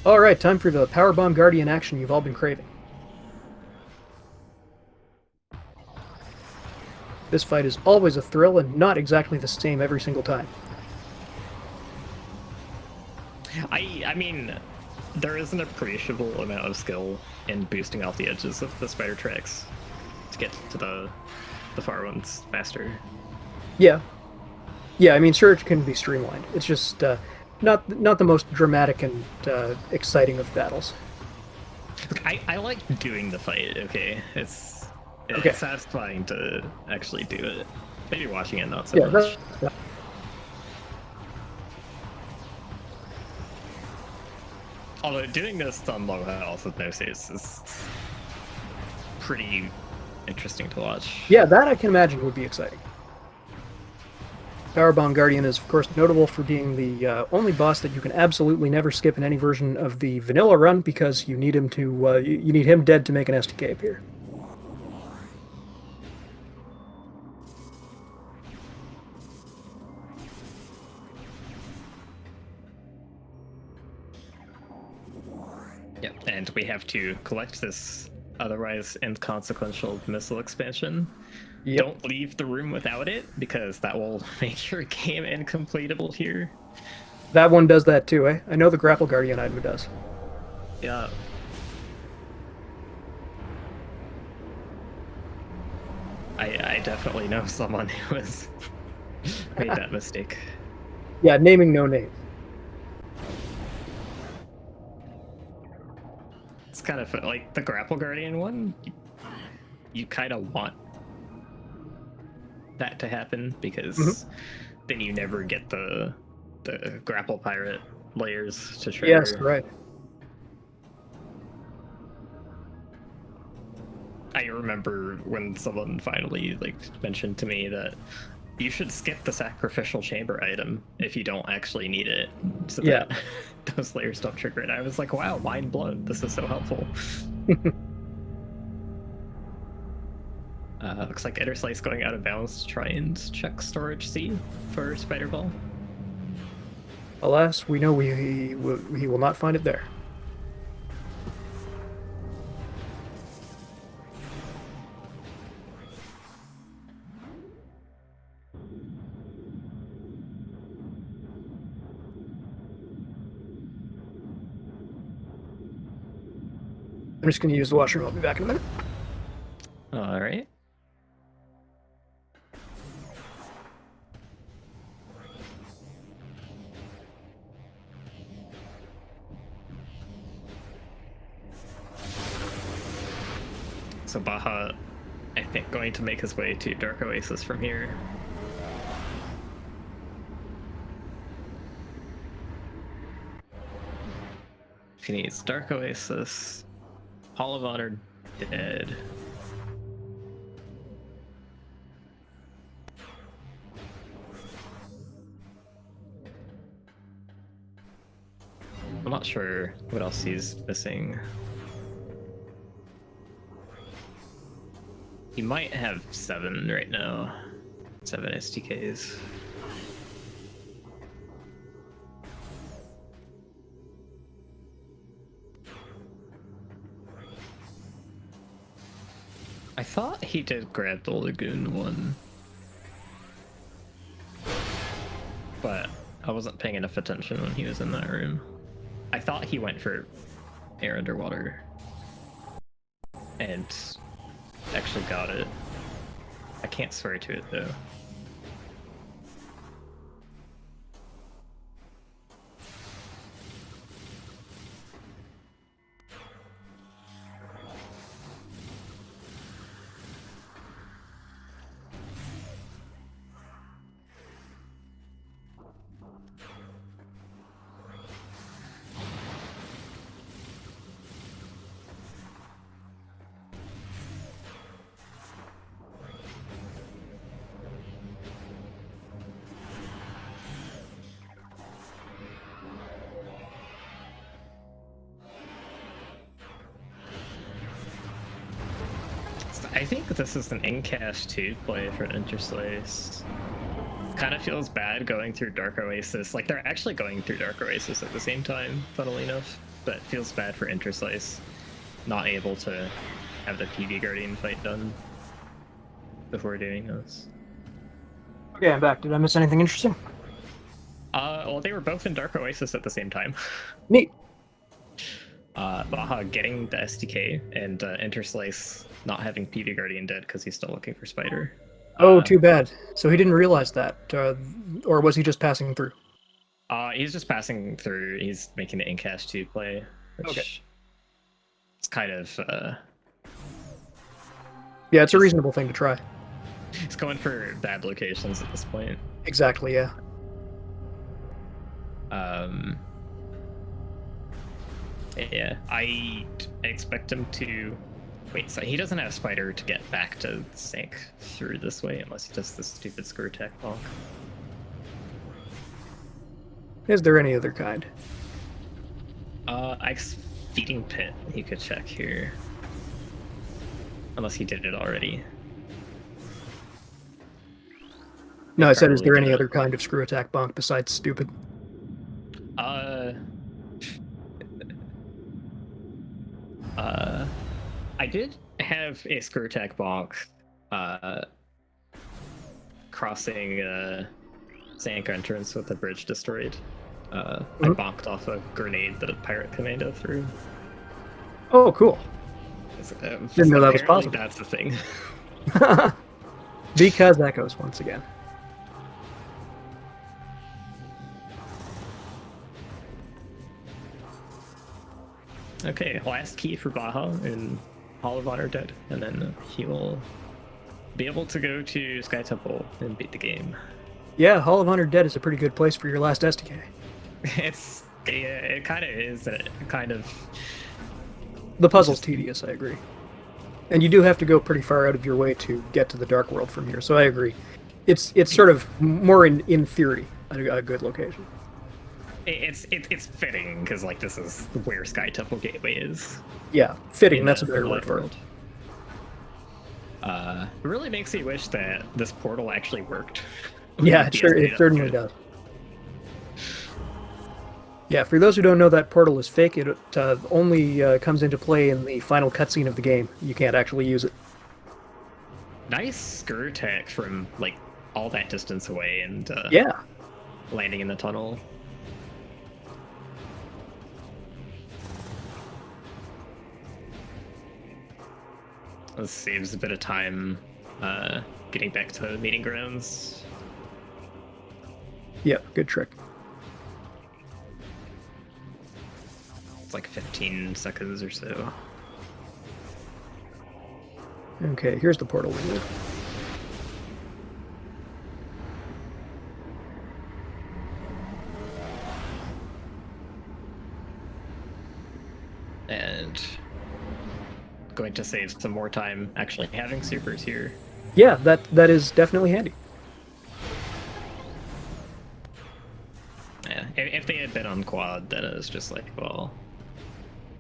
B: Alright, time for the Power Bomb Guardian action you've all been craving. This fight is always a thrill and not exactly the same every single time.
A: I mean, there is an appreciable amount of skill in boosting off the edges of the spider tracks to get to the far ones faster.
B: Yeah. Yeah, I mean, sure, it can be streamlined. It's just, not the most dramatic and exciting of battles.
A: Look, I like doing the fight. Okay, it's
B: Okay.
A: satisfying to actually do it. Maybe watching it not so
B: Yeah,
A: much. Although doing this on low health with no saves is pretty interesting to watch.
B: yeah, that I can imagine would be exciting. Powerbomb Guardian is, of course, notable for being the only boss that you can absolutely never skip in any version of the vanilla run because you need him to you need him dead to make an STK appear.
A: Yep, and we have to collect this otherwise inconsequential missile expansion.
B: Yep.
A: Don't leave the room without it, because that will make your game incompletable here.
B: That one does that too, eh? I know the Grapple Guardian item does.
A: Yeah. I definitely know someone who has made that mistake.
B: Yeah, naming no names.
A: It's kind of like the Grapple Guardian one. You kind of want that to happen because then you never get the Grapple Pirate layers to trigger.
B: Yes, right.
A: I remember when someone finally mentioned to me that you should skip the sacrificial chamber item if you don't actually need it, so that those layers don't trigger it. I was like, wow, mind blown. This is so helpful. Looks like Interslice going out of bounds to try and check storage C for Spider Ball.
B: Alas, we know he will not find it there. I'm just going to use the washroom. I'll be back in a minute.
A: All right. So Baja, I think, going to make his way to Dark Oasis from here. He needs Dark Oasis, Hall of Honor dead. I'm not sure what else he's missing. He might have 7 right now. 7 STKs. I thought he did grab the Lagoon one, but I wasn't paying enough attention when he was in that room. I thought he went for air underwater and actually got it. I can't swear to it though. I think this is an in-cache 2 play for Interslice. Kind of feels bad going through Dark Oasis. Like, they're actually going through Dark Oasis at the same time, funnily enough. But it feels bad for Interslice not able to have the PV Guardian fight done before doing this.
B: Okay, I'm back. Did I miss anything interesting?
A: Well, they were both in Dark Oasis at the same time.
B: Neat.
A: Baja getting the SDK and Interslice not having PV Guardian dead because he's still looking for Spider.
B: Oh, too bad. So he didn't realize that, or was he just passing through?
A: He's just passing through. He's making the Incash 2 play, which
B: Okay.
A: is kind of
B: Yeah, it's a reasonable thing to try.
A: he's going for bad locations at this point.
B: Exactly, yeah.
A: Yeah, I expect him to. Wait, so he doesn't have Spider to get back to sync through this way unless he does this stupid screw attack block.
B: Is there any other kind?
A: Feeding Pit, he could check here. Unless he did it already.
B: No, I said, is
A: Probably
B: there any
A: did.
B: other kind of screw attack bonk besides stupid?
A: I did have a screw attack bonk crossing Sank entrance with the bridge destroyed. I bonked off a grenade that a pirate commando threw.
B: Oh, cool. Didn't know that was possible.
A: That's the thing.
B: Because echoes once again.
A: Okay, last key for Baja in Hall of Honor Dead, and then he will be able to go to Sky Temple and beat the game.
B: Yeah, Hall of Honor Dead is a pretty good place for your last SDK.
A: It kind of is. Kind of.
B: The puzzle's tedious, I agree. And you do have to go pretty far out of your way to get to the Dark World from here, so I agree. It's sort of more in theory a good location.
A: It's fitting because like this is where Sky Temple Gateway is.
B: Yeah, fitting. That's a better word for it.
A: It really makes me wish that this portal actually worked.
B: Yeah, it certainly does. Yeah, for those who don't know, that portal is fake. It only comes into play in the final cutscene of the game. You can't actually use it.
A: Nice screw attack from like all that distance away and
B: yeah,
A: landing in the tunnel. This saves a bit of time getting back to the meeting grounds.
B: Yeah, good trick.
A: It's like 15 seconds or so.
B: Okay, here's the portal we need.
A: And going to save some more time actually having supers here.
B: Yeah, that is definitely handy.
A: Yeah, if they had been on quad, then it was just like, well,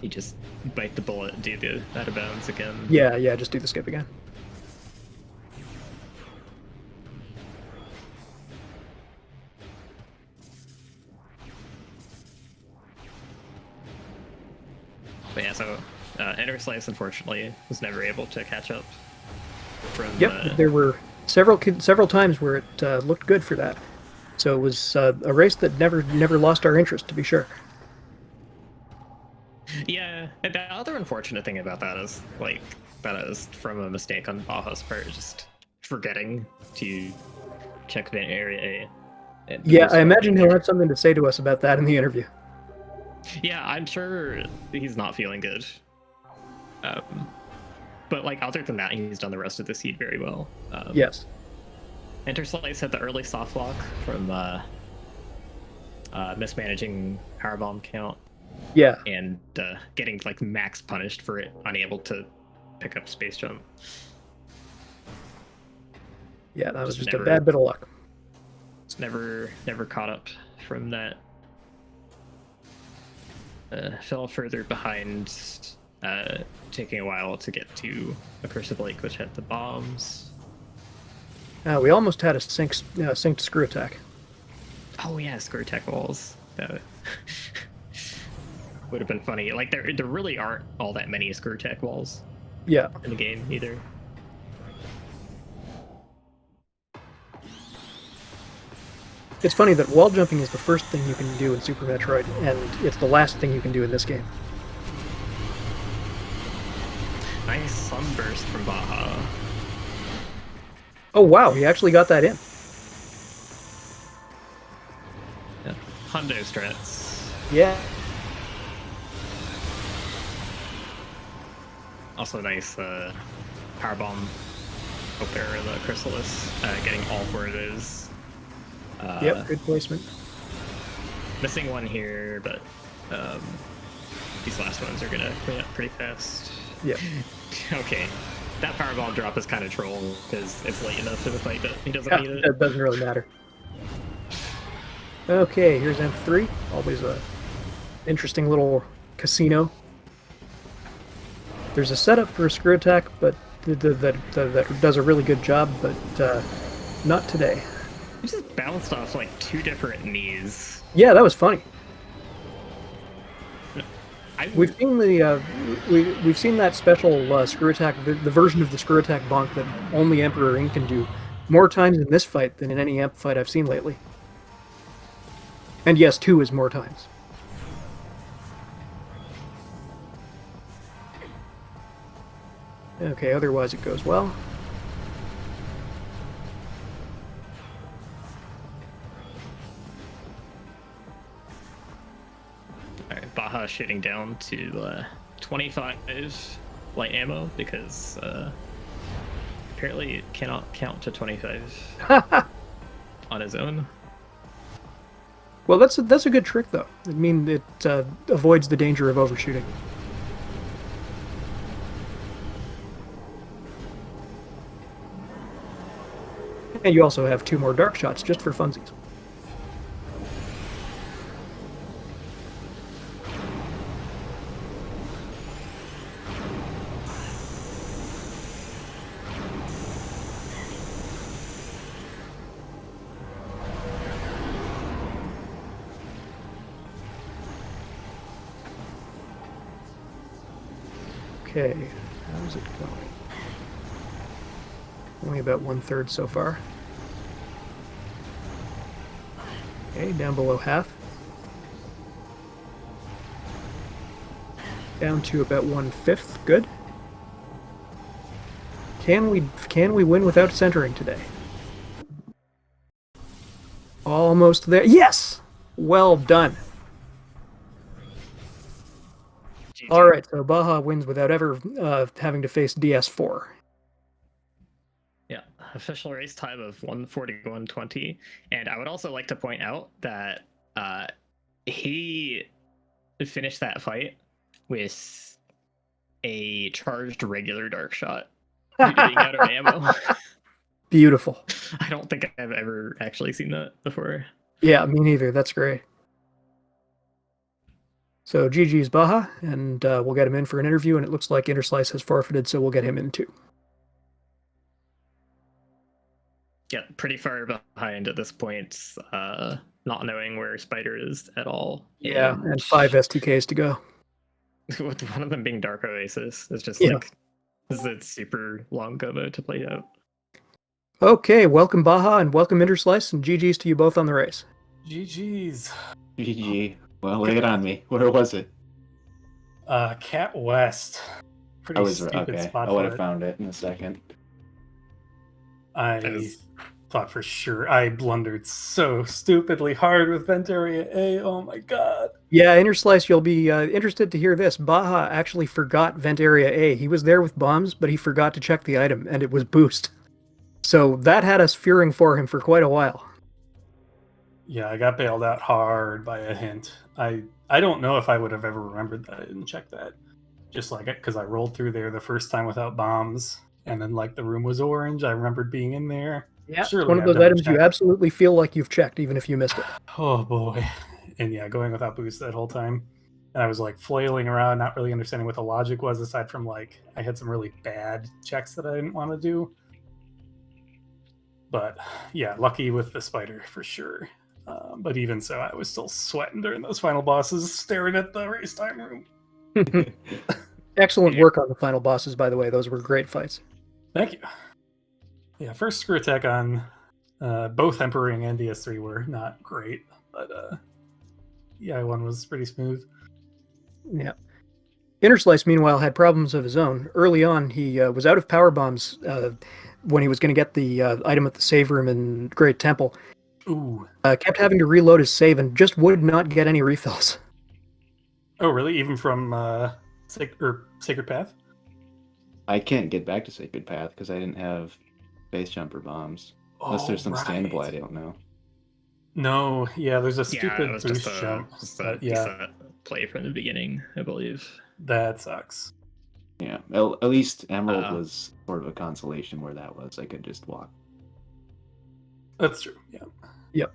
A: you just bite the bullet, do the out of bounds again.
B: Yeah, just do the skip again.
A: But yeah, so Interslice unfortunately was never able to catch up from.
B: Yep, there were several times where it looked good for that. So it was a race that never lost our interest, to be sure.
A: Yeah, and the other unfortunate thing about that is like that is from a mistake on Baja's part, just forgetting to check the area A.
B: Yeah, I imagine he'll have something to say to us about that in the interview.
A: Yeah, I'm sure he's not feeling good. But like other than that, he's done the rest of the seed very well.
B: Yes.
A: Interslice had the early soft lock from mismanaging power bomb count.
B: Yeah.
A: And getting like max punished for it, unable to pick up space jump.
B: Yeah, that was just a bad bit of luck.
A: It's never caught up from that. Fell further behind, taking a while to get to Accursed Lake, which had the bombs.
B: We almost had a synced screw attack.
A: Oh yeah, screw attack walls. That would have been funny. Like there really aren't all that many screw attack walls.
B: Yeah.
A: In the game either.
B: It's funny that wall jumping is the first thing you can do in Super Metroid, and it's the last thing you can do in this game.
A: Nice sunburst from Baja.
B: Oh wow, he actually got that in.
A: Yeah. Hundo strats.
B: Yeah.
A: Also nice powerbomb up there, the Chrysalis, getting all 4 of those.
B: Yep, good placement.
A: Missing one here, but these last ones are gonna clean up pretty fast.
B: Yep.
A: Okay, that powerbomb drop is kind of troll because it's late enough in the fight that he doesn't need it.
B: It doesn't really matter. Okay, here's M3. Always a interesting little casino. There's a setup for a screw attack, but that does a really good job, but not today.
A: He just bounced off like 2 different knees.
B: Yeah, that was funny.
A: We've
B: seen we've seen that special screw attack, the version of the screw attack bonk that only Emperor Ink can do, more times in this fight than in any Emp fight I've seen lately. And yes, 2 is more times. Okay, otherwise it goes well.
A: Alright, Baja shooting down to 25 light ammo because apparently it cannot count to 25 on his own.
B: Well, that's a good trick though. I mean, it avoids the danger of overshooting. And you also have 2 more dark shots just for funsies. Okay, how's it going? Only about 1/3 so far. Okay, down below half. Down to about 1/5. Good. Can we win without centering today? Almost there. Yes! Well done. All right, so Baja wins without ever having to face DS4.
A: Yeah, official race time of 1:41:20, and I would also like to point out that he finished that fight with a charged regular dark shot, being out of ammo.
B: Beautiful.
A: I don't think I've ever actually seen that before.
B: Yeah, me neither. That's great. So GG's Baja, and we'll get him in for an interview, and it looks like Interslice has forfeited, so we'll get him in too.
A: Yeah, pretty far behind at this point, not knowing where Spider is at all.
B: Yeah, and 5 STKs to go.
A: With one of them being Dark Oasis. It's just like, this is a super long combo to play out.
B: Okay, welcome Baja, and welcome Interslice, and GG's to you both on the race.
C: GG's.
D: GG. Well, lay it on me. Where was it?
C: Cat West. Pretty stupid spot.
D: I would have found it in a second.
C: I thought for sure I blundered so stupidly hard with Vent Area A. Oh my god.
B: Yeah, Interslice, you'll be interested to hear this. Baja actually forgot Vent Area A. He was there with bombs, but he forgot to check the item, and it was boost. So that had us fearing for him for quite a while.
C: Yeah, I got bailed out hard by a hint. I don't know if I would have ever remembered that I didn't check that. Just like it, because I rolled through there the first time without bombs, and then like the room was orange. I remembered being in there.
B: Yeah, it's one of those items you absolutely feel like you've checked, even if you missed it.
C: Oh boy. And yeah, going without boost that whole time. And I was like flailing around, not really understanding what the logic was, aside from like I had some really bad checks that I didn't want to do. But yeah, lucky with the spider for sure. But even so, I was still sweating during those final bosses, staring at the race time room.
B: Excellent work on the final bosses, by the way. Those were great fights.
C: Thank you. Yeah, first screw attack on both Emperor and DS3 were not great, but yeah, one was pretty smooth.
B: Yeah. Interslice, meanwhile, had problems of his own. Early on, he was out of power bombs when he was going to get the item at the save room in Great Temple.
C: Ooh.
B: Kept having to reload his save and just would not get any refills.
C: Oh, really? Even from Sacred Path?
D: I can't get back to Sacred Path because I didn't have base jump or bombs. Unless there's some standable I don't know.
C: No, yeah, there's a
A: Yeah,
C: stupid
A: it was
C: boost
A: just
C: jump.
A: a
C: Yeah,
A: play from the beginning, I believe.
C: that sucks.
D: Yeah, at least Emerald was sort of a consolation where that was. I could just walk.
C: That's true, yeah.
B: Yep.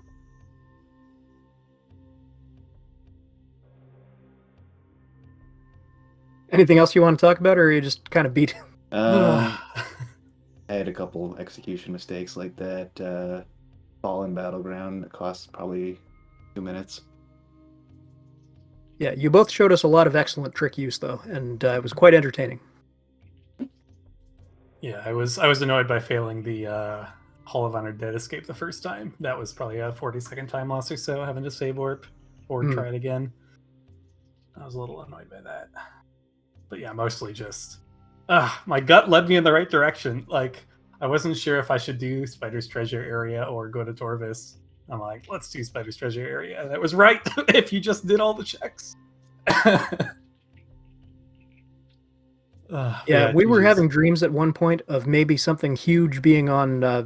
B: Anything else you want to talk about, or are you just kind of beat?
D: I had a couple execution mistakes like that. Fallen Battleground that costs probably 2 minutes.
B: Yeah, you both showed us a lot of excellent trick use, though, and it was quite entertaining.
C: Yeah, I was annoyed by failing the Hall of Honor Dead escape the first time. That was probably a 40-second time loss or so, having to save warp or try it again. I was a little annoyed by that. But yeah, mostly just my gut led me in the right direction. Like, I wasn't sure if I should do Spider's Treasure Area or go to Torvis. I'm like, let's do Spider's Treasure Area. And it was right if you just did all the checks.
B: Yeah, we were
C: GG's.
B: having dreams at one point of maybe something huge being on a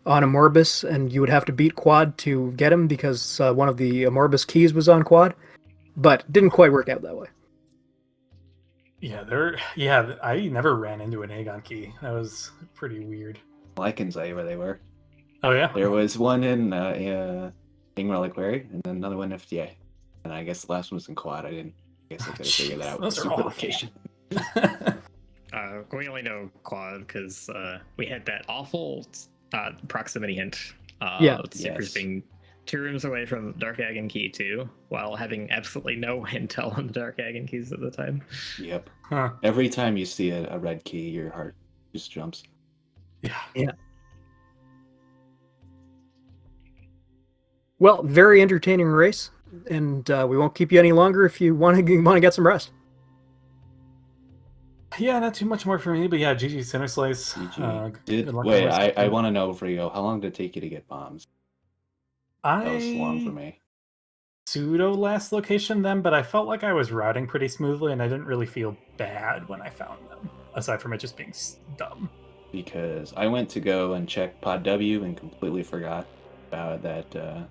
B: Morbus, and you would have to beat Quad to get him because one of the Morbus keys was on Quad, but didn't quite work out that way.
C: Yeah, I never ran into an Aegon key. That was pretty weird.
D: Well, I can tell you where they were.
C: Oh yeah,
D: There was one in King Reliquary, and then another one in FTA. And I guess the last one was in Quad. I guess I could have figured that out with
C: Those are
D: super
C: awful.
D: location.
A: We only know Quad because we had that awful proximity hint. With Supers being 2 rooms away from Dark Aghan Key 2, while having absolutely no intel on the Dark Aghan keys at the time.
D: Yep.
C: Huh.
D: Every time you see a red key, your heart just jumps.
C: Yeah.
B: Well, very entertaining race, and we won't keep you any longer if you want to get some rest.
C: Yeah, not too much more for me, but yeah, GG's Interslice.
D: Wait, I want to know before you go, how long did it take you to get bombs? That was long for
C: I
D: me.
C: pseudo last location them, but I felt like I was routing pretty smoothly, and I didn't really feel bad when I found them, aside from it just being dumb.
D: Because I went to go and check Pod W and completely forgot about that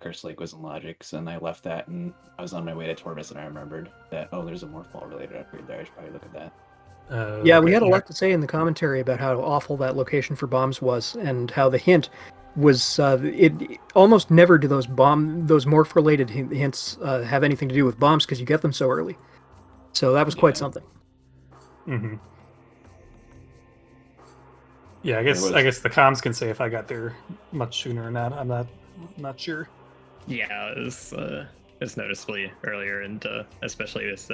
D: Curse Lake was in Logic, so then I left that and I was on my way to Torvis and I remembered that, oh, there's a Morphball related upgrade there. I should probably look at that.
B: Yeah, we had a lot to say in the commentary about how awful that location for bombs was, and how the hint was it almost never do those morph related hints have anything to do with bombs because you get them so early. So that was quite something.
C: Mm-hmm. Yeah, I guess the comms can say if I got there much sooner or not. I'm not sure.
A: Yeah, it was noticeably earlier, and especially with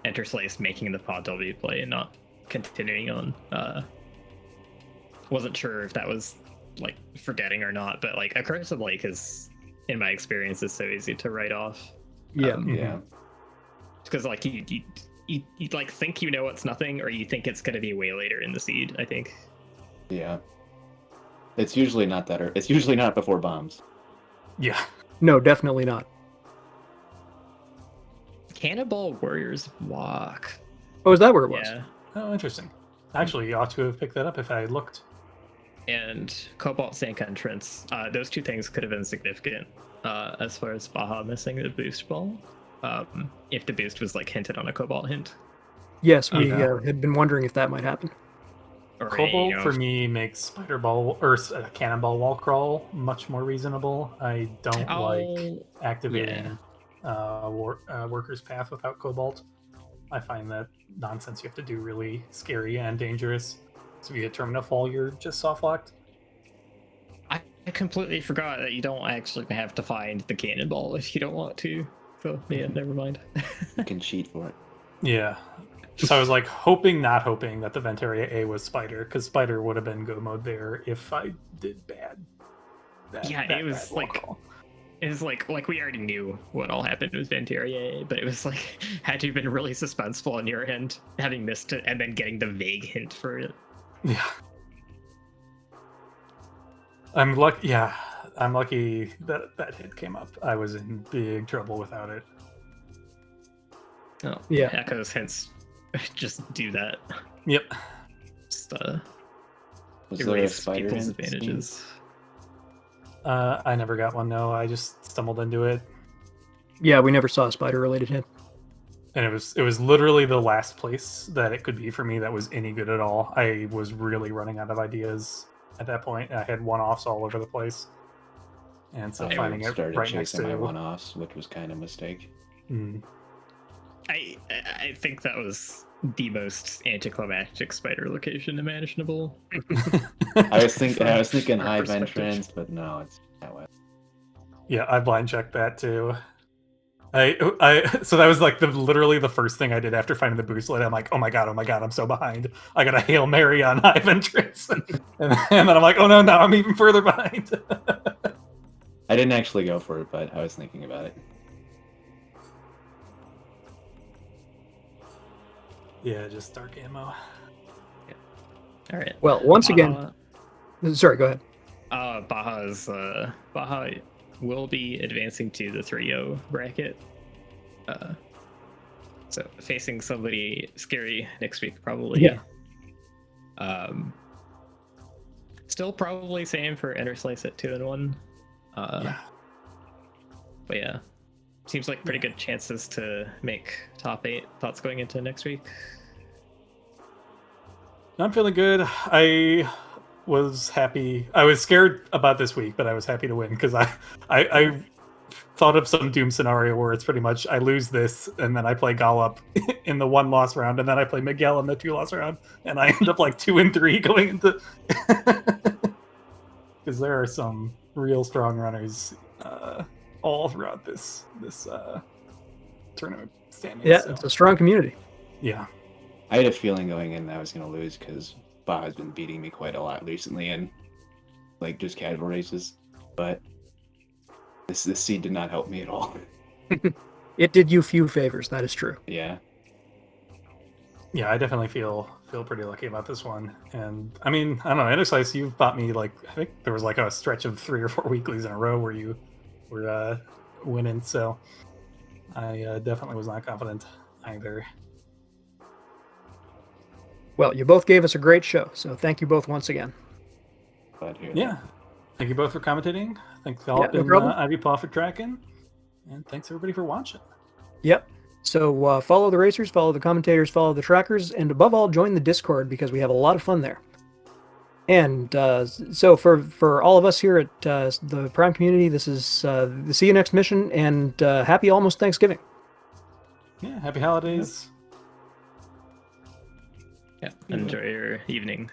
A: Interslice making the Pod W play and not continuing on. Wasn't sure if that was like forgetting or not, but like a Curse of Lake is, in my experience, is so easy to write off.
B: Yeah,
D: Yeah.
A: Because like you like think you know it's nothing, or you think it's gonna be way later in the seed. I think.
D: Yeah. It's usually not that, it's usually not before bombs.
C: Yeah.
B: No, definitely not.
A: Cannonball Warriors walk.
B: Oh, is that where it was?
A: Yeah.
C: Oh, interesting. Actually, you ought to have picked that up if I had looked.
A: And Cobalt Sank Entrance. Those 2 things could have been significant as far as Baja missing the boost ball. If the boost was like hinted on a Cobalt hint.
B: Yes, we had been wondering if that might happen.
A: Or
C: Cobalt for me makes Spider Ball or Cannonball Wall Crawl much more reasonable. I don't like activating Worker's Path without Cobalt. I find that nonsense you have to do really scary and dangerous. So if you get Terminafall, you're just soft locked.
A: I completely forgot that you don't actually have to find the cannonball if you don't want to. So yeah, never mind.
D: You can cheat for it.
C: Yeah. So I was like not hoping that the Vent Area A was Spider, because Spider would have been go mode there if I did bad.
A: It was like we already knew what all happened with Vent Area A, but it was like had to have been really suspenseful on your end, having missed it and then getting the vague hint for it.
C: Yeah. I'm lucky. Yeah, I'm lucky that that hit came up. I was in big trouble without it.
A: Oh,
B: Yeah.
A: Echo's hints just do that.
C: Yep.
A: Just
D: Was there a
A: erase
D: spider
A: people's
D: hint scheme?
A: advantages.
C: I never got one. No, I just stumbled into it,
B: Yeah, we never saw a spider-related hit.
C: and it was literally the last place that it could be for me that was any good at all. I was really running out of ideas at that point. I had one-offs all over the place, and so
D: I
C: finding it
D: started
C: right next
D: chasing my
C: to.
D: one-offs, which was kind of a mistake.
A: I think that was the most anticlimactic spider location imaginable.
D: I was thinking
A: Our
D: hive
A: perspective.
D: entrance, but no, it's that way.
C: Yeah, I blind checked that too. So that was like literally the first thing I did after finding the boost light. I'm like, oh my god, I'm so behind. I got a Hail Mary on hive entrance, and then I'm like, oh no, now I'm even further behind.
D: I didn't actually go for it, but I was thinking about it.
C: Yeah, just dark ammo.
A: All right.
B: Well, once again, sorry, go ahead.
A: Baja will be advancing to the 3-0 bracket. So facing somebody scary next week, probably.
B: Yeah.
A: Still probably same for Interslice at 2-1.
C: Yeah.
A: But yeah, seems like pretty good chances to make top 8. Thoughts going into next week?
C: I'm feeling good. I was happy. I was scared about this week, but I was happy to win because I thought of some doom scenario where it's pretty much I lose this and then I play Gollop in the 1-loss round and then I play Miguel in the 2-loss round and I end up like 2-3 going into because there are some real strong runners all throughout this tournament standings.
B: Yeah,
C: so.
B: it's a strong community.
C: Yeah.
D: I had a feeling going in that I was going to lose because Baja's been beating me quite a lot recently in like just casual races, but this seed did not help me at all.
B: It did you few favors, that is true.
D: Yeah.
C: Yeah, I definitely feel pretty lucky about this one. And I mean, I don't know, Interslice, you've bought me like I think there was like a stretch of 3 or 4 weeklies in a row where you were winning, so I definitely was not confident either.
B: Well, you both gave us a great show, so thank you both once again.
D: Glad to hear
C: Yeah.
D: that.
C: Thank you both for commentating. Thanks all
B: Yeah, no
C: and
B: problem.
C: Ivy Paw for tracking. And thanks everybody for watching.
B: Yep. So follow the racers, follow the commentators, follow the trackers, and above all, join the Discord because we have a lot of fun there. And so for all of us here at the Prime community, this is see you next mission, and happy almost Thanksgiving.
C: Yeah, happy holidays.
A: Yeah. Enjoy your evening.